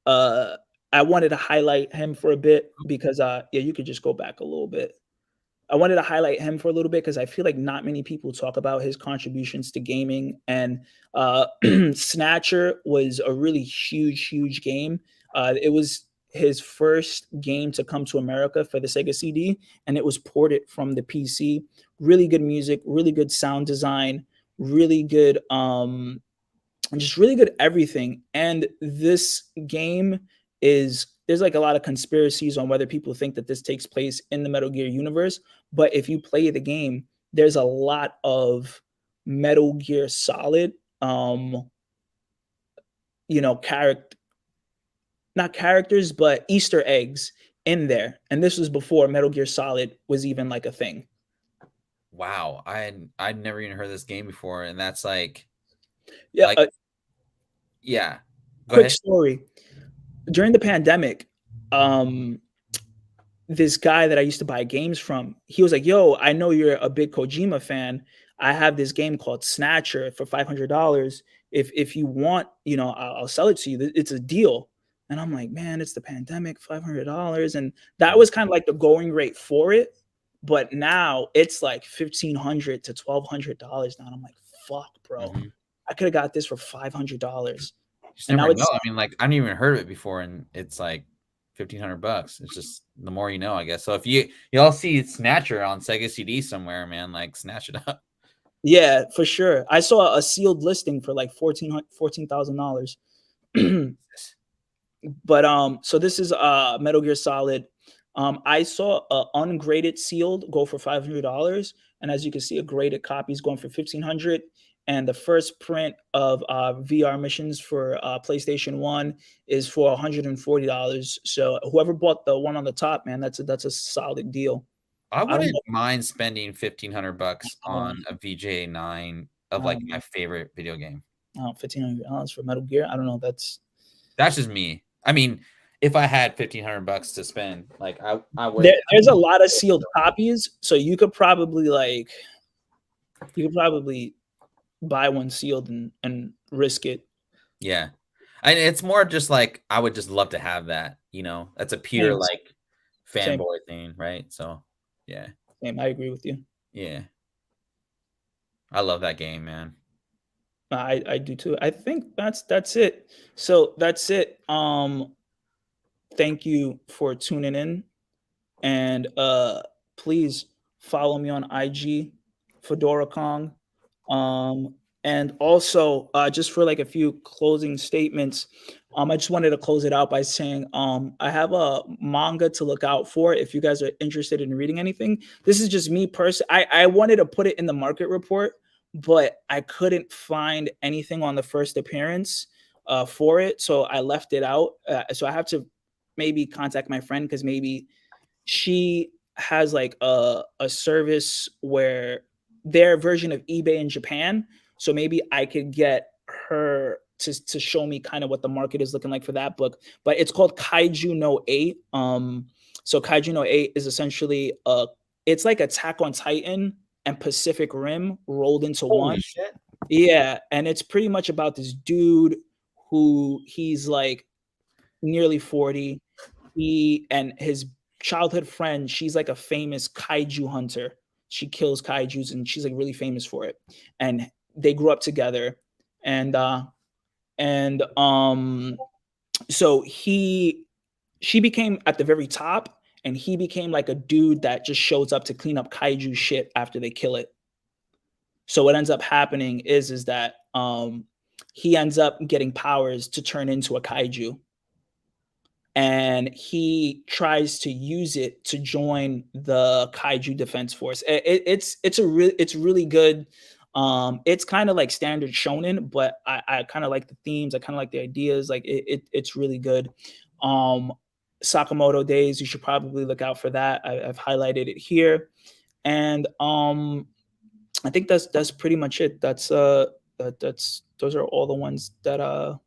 uh, I wanted to highlight him for a bit because, yeah, you could just go back a little bit. I wanted to highlight him for a little bit because I feel like not many people talk about his contributions to gaming. And Snatcher was a really huge, huge game. It was his first game to come to America for the Sega CD, and it was ported from the PC. Really good music, really good sound design, really good, just really good everything. And this game is there's like a lot of conspiracies on whether people think that this takes place in the Metal Gear universe, but if you play the game, there's a lot of Metal Gear Solid character not characters, but Easter eggs in there. And this was before Metal Gear Solid was even like a thing. wow. I'd never even heard this game before, and that's Yeah, like yeah. Go quick ahead. story. During the pandemic, this guy that I used to buy games from, he was like, "Yo, I know you're a big Kojima fan. I have this game called Snatcher for $500. If you want, I'll sell it to you. It's a deal." And I'm like, "Man, it's the pandemic, $500." And that was kind of like the going rate for it. but now it's like $1,500 to $1,200 now. And I'm like, fuck, bro, Mhm. I could have got this for $500, You just and never now know. it's I mean, like, I didn't even heard of it before, and it's like $1,500. It's just the more you know, I guess. So if y'all see Snatcher on Sega CD somewhere, man, like snatch it up. yeah, for sure. I saw a sealed listing for like $14,000. But so this is Metal Gear Solid. I saw a ungraded sealed go for $500, and as you can see, a graded copy is going for 1,500. And the first print of VR missions for PlayStation One is for $140. So whoever bought the one on the top, man, that's a solid deal. I I don't wouldn't know. mind spending $1,500 Um, on a VJ9 of like my favorite video game. $1,500 for Metal Gear. I don't know. That's just me. I mean, if I had $1,500 to spend, like I would. There's a lot of sealed copies, so you could probably buy one sealed and risk it. Yeah. And it's more just like I would just love to have that, you know. That's a pure Same, like same, fanboy thing, right? So, yeah. same. I agree with you. Yeah. I love that game, man. I do too. I think that's it. So that's it. Thank you for tuning in, and please follow me on IG, Fedora Kong. Um, and also, just for like a few closing statements, I just wanted to close it out by saying, I have a manga to look out for if you guys are interested in reading anything. This is just me personally. I wanted to put it in the market report, but I couldn't find anything on the first appearance for it, so I left it out. So I have to maybe contact my friend because maybe she has like a service where their version of eBay in Japan. So maybe I could get her to show me kind of what the market is looking like for that book. But it's called Kaiju no 8. So Kaiju no 8 is essentially it's like Attack on Titan and Pacific Rim rolled into Holy one. shit. Yeah, and it's pretty much about this dude who he's like nearly 40. He and his childhood friend, she's like a famous kaiju hunter. She kills kaijus and she's like really famous for it. And they grew up together. And so she became at the very top, and he became like a dude that just shows up to clean up kaiju shit after they kill it. So what ends up happening is that he ends up getting powers to turn into a kaiju, and he tries to use it to join the kaiju defense force. It's really good. It's kind of like standard shonen, but I kind of like the themes. I kind of like the ideas. Like it's really good. Um, Sakamoto Days. You should probably look out for that. I've highlighted it here, and I think that's pretty much it. That's those are all the ones that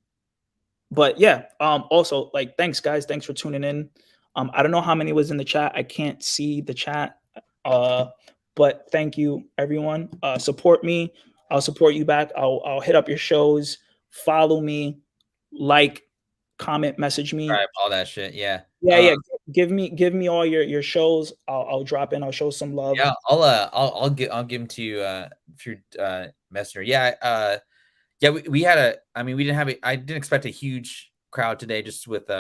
but yeah, also like thanks guys, thanks for tuning in. I don't know how many was in the chat. I can't see the chat. Uh but thank you everyone. Support me. I'll support you back. I'll hit up your shows, follow me, like, comment, message me. Right, all that shit. Yeah. Yeah, yeah. Give me all your shows. I'll drop in. I'll show some love. Yeah, I'll give them to you through Messenger. Yeah, yeah, we had I mean, we didn't have I didn't expect a huge crowd today just with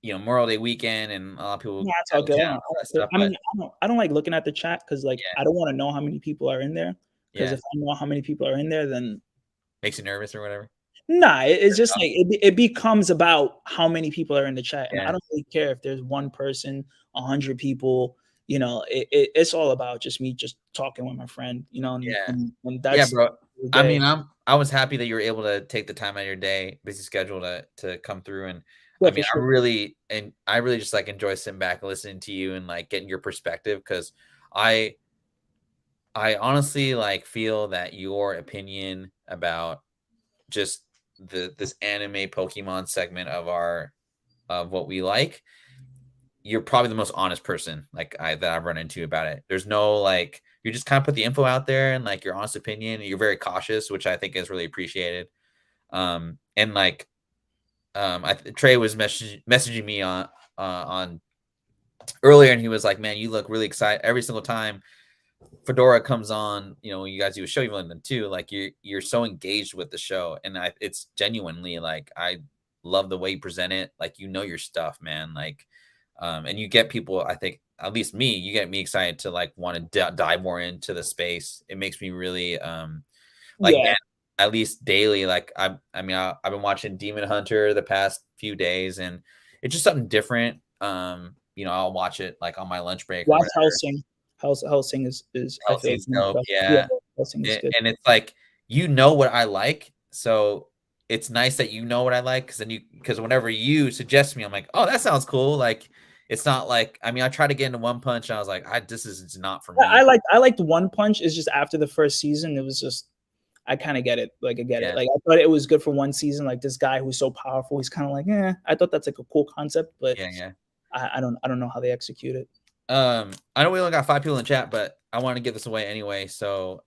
Memorial Day weekend and a lot of people Yeah, it's out all of good. town and all that stuff. I But mean, I don't like looking at the chat because like yeah, I don't want to know how many people are in there. Because yeah, if I know how many people are in there, then makes you nervous or whatever. nah, it's just like it becomes about how many people are in the chat, and I Yeah, don't really care if there's one person, 100 people. It's all about just me just talking with my friend. And, yeah, and yeah, that's bro. the I day. mean, I was happy that you were able to take the time out of your day, busy schedule to come through. And I Yeah, for mean, sure. I really just like enjoy sitting back and listening to you and like getting your perspective because I I honestly like feel that your opinion about just this anime Pokemon segment of what we like, you're probably the most honest person that I've run into about it. There's no like you just kind of put the info out there and like your honest opinion. And you're very cautious, which I think is really appreciated. And like Trey was messaging me on earlier, and he was like, "Man, you look really excited every single time Fedora comes on, you know, when you guys do a show, even them too, like you're so engaged with the show, and it's genuinely like I love the way you present it. Like you know your stuff, man. Like, and you get people. I think at least me, you get me excited to like want to dive more into the space. It makes me really like Yeah, man, at least daily. Like I've been watching Demon Hunter the past few days, and it's just something different. You know, I'll watch it like on my lunch break or watch whatever. Helsing. Helsing is I feel like Hellsing's one of the dope, best. Yeah, yeah. Helsing is good. And it's like, you know what I like, so it's nice that you know what I like, because whenever you suggest me, I'm like, "Oh, that sounds cool." Like, it's not like I mean, I tried to get into One Punch, and I was like, this is not for me." I liked One Punch. It's just after the first season, it was just I kind of get it. Like I get it. Yeah, Like I thought it was good for one season. Like this guy who's so powerful, he's kind of like, I thought that's like a cool concept, but yeah. I don't know how they execute it. I know we only got 5 people in chat, but I wanna give this away anyway, so,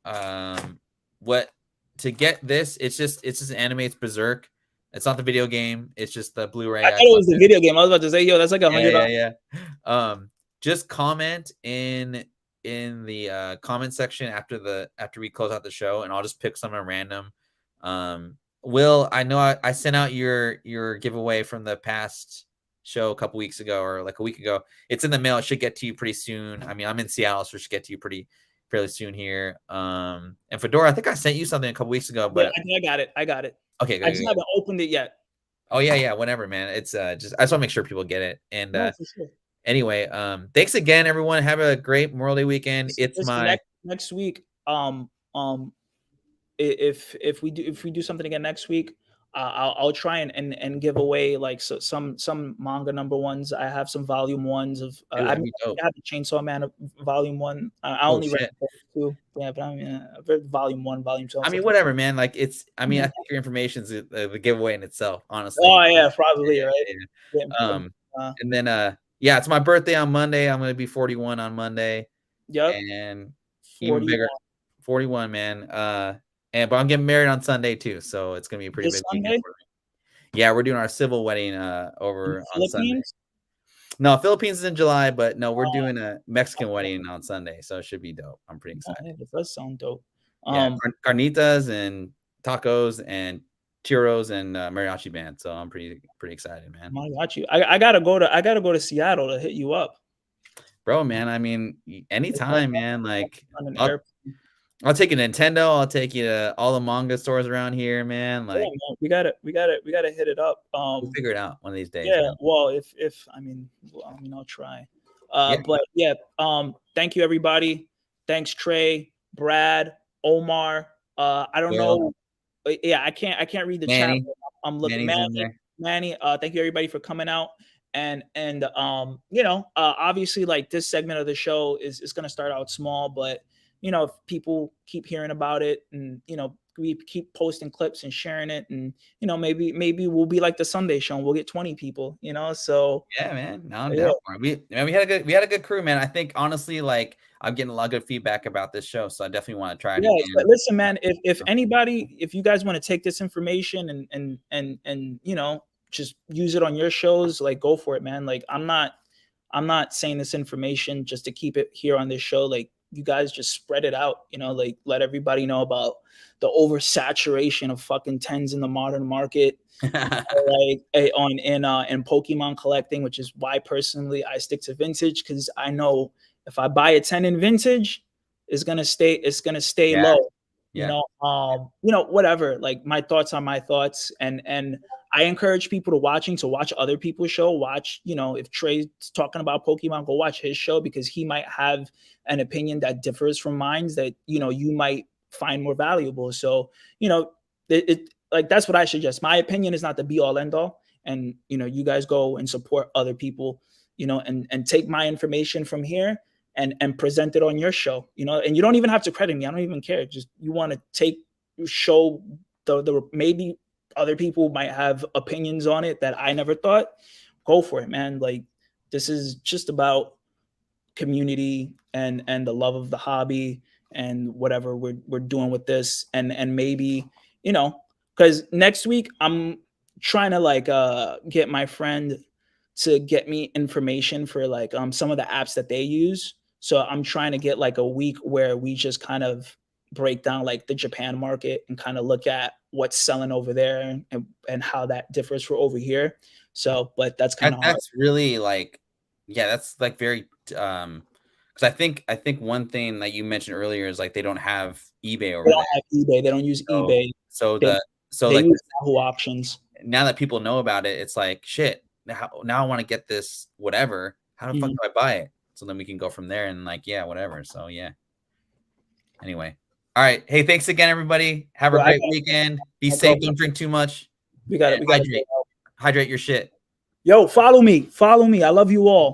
what to get this, it's just an anime, it's Berserk. It's not the video game, it's just the Blu-ray I I thought it got. was the video game. I was about to say, yo, that's like Yeah, $100. yeah, yeah. Just comment in the comment section after we close out the show, and I'll just pick someone random. Will, I know I sent out your giveaway from the past show a couple weeks ago or like a week ago. It's in the mail. It should get to you pretty soon. I mean, I'm in Seattle, so it should get to you fairly soon here. And Fedora, I think I sent you something a couple weeks ago, Yeah, but I got it. I got it. okay, I good, just good, good. haven't opened it yet. Oh yeah, whenever, man. It's just I just want to make sure people get it. And No, for sure. anyway, thanks again, everyone. Have a great Memorial Day weekend. It's Listen, my next week, if we do something again next week, I'll try and give away like some manga number ones. I have some volume ones of dude. I That'd mean be dope. I have the Chainsaw Man volume one. I Oh only read shit. the first two. Yeah, but I mean I've read volume one, volume two. I I was mean, like, whatever, man. Like it's. I mean, I yeah. think your information's the giveaway in itself. Honestly. Oh yeah, Yeah, probably right. yeah, Yeah, yeah. And then yeah, it's my birthday on Monday. I'm gonna be 41 on Monday, yep, and even bigger, 41 41, man. And but I'm getting married on Sunday too, so it's gonna be a pretty this big weekend Sunday for me. Yeah, we're doing our civil wedding in the over on Sunday. Philippines. No, Philippines is in July, but no, we're Oh, doing a Mexican okay. wedding on Sunday, so it should be dope. I'm pretty Oh, excited. yeah, that does sound dope. Yeah, Um, carnitas and tacos and churros and mariachi band. So I'm pretty excited, man. I got you. I gotta go to Seattle to hit you up. Bro, man. I mean, anytime, man. Like On an I'll airplane. I'll take you to Nintendo. I'll take you to all the manga stores around here, man. Yeah, Like man, we gotta hit it up. we'll figure it out one of these days, Yeah. man. Well, if I mean, well, I mean, I'll try. Yeah, But yeah. Thank you, everybody. Thanks, Trey, Brad, Omar. I don't Will, know. Yeah, I can't read the chat. Manny, But I'm looking, Manny's in there. Manny. Thank you, everybody, for coming out. And obviously, like this segment of the show is gonna start out small, but if people keep hearing about it, and we keep posting clips and sharing it, and maybe we'll be like the Sunday show and we'll get 20 people, so Yeah, man. No, I'm yeah. down for it. We had a good crew, man. I think honestly, like I'm getting a lot of good feedback about this show, so I definitely want to try it Yeah, again. but listen, man, if you guys want to take this information and just use it on your shows, like go for it, man. Like I'm not saying this information just to keep it here on this show. Like you guys just spread it out, like let everybody know about the oversaturation of fucking tens in the modern market. Like in Pokemon collecting, which is why personally I stick to vintage, because I know if I buy a 10 in vintage, it's gonna stay Yeah, low. yeah, Whatever. Like my thoughts are my thoughts, and I encourage people to watch other people's show. Watch, if Trey's talking about Pokemon, go watch his show, because he might have an opinion that differs from mine that you might find more valuable. So, it like that's what I suggest. My opinion is not the be all end all, and you guys go and support other people, and take my information from here and present it on your show, and you don't even have to credit me. I don't even care. Just you want to show the maybe other people might have opinions on it that I never thought. Go for it, man. Like this is just about community and the love of the hobby and whatever we're doing with this, and maybe because next week I'm trying to like get my friend to get me information for like some of the apps that they use. So I'm trying to get like a week where we just kind of break down like the Japan market and kind of look at what's selling over there and how that differs for over here. So, but that's kind of hard. That's really like, yeah, that's like very because I think one thing that you mentioned earlier is like they don't have eBay They over there. don't have eBay. They don't use So eBay. so They the so they like use Yahoo auctions. now that people know about it, it's like shit. Now I want to get this whatever. How the fuck Mhm. do I buy it? So then we can go from there and like yeah, whatever. So yeah. Anyway. All right. Hey, thanks again, everybody. Have a Well, great weekend. Be safe. Don't drink too much. we got And it. We got to go. hydrate. Hydrate your shit. Yo, follow me. Follow me. I love you all.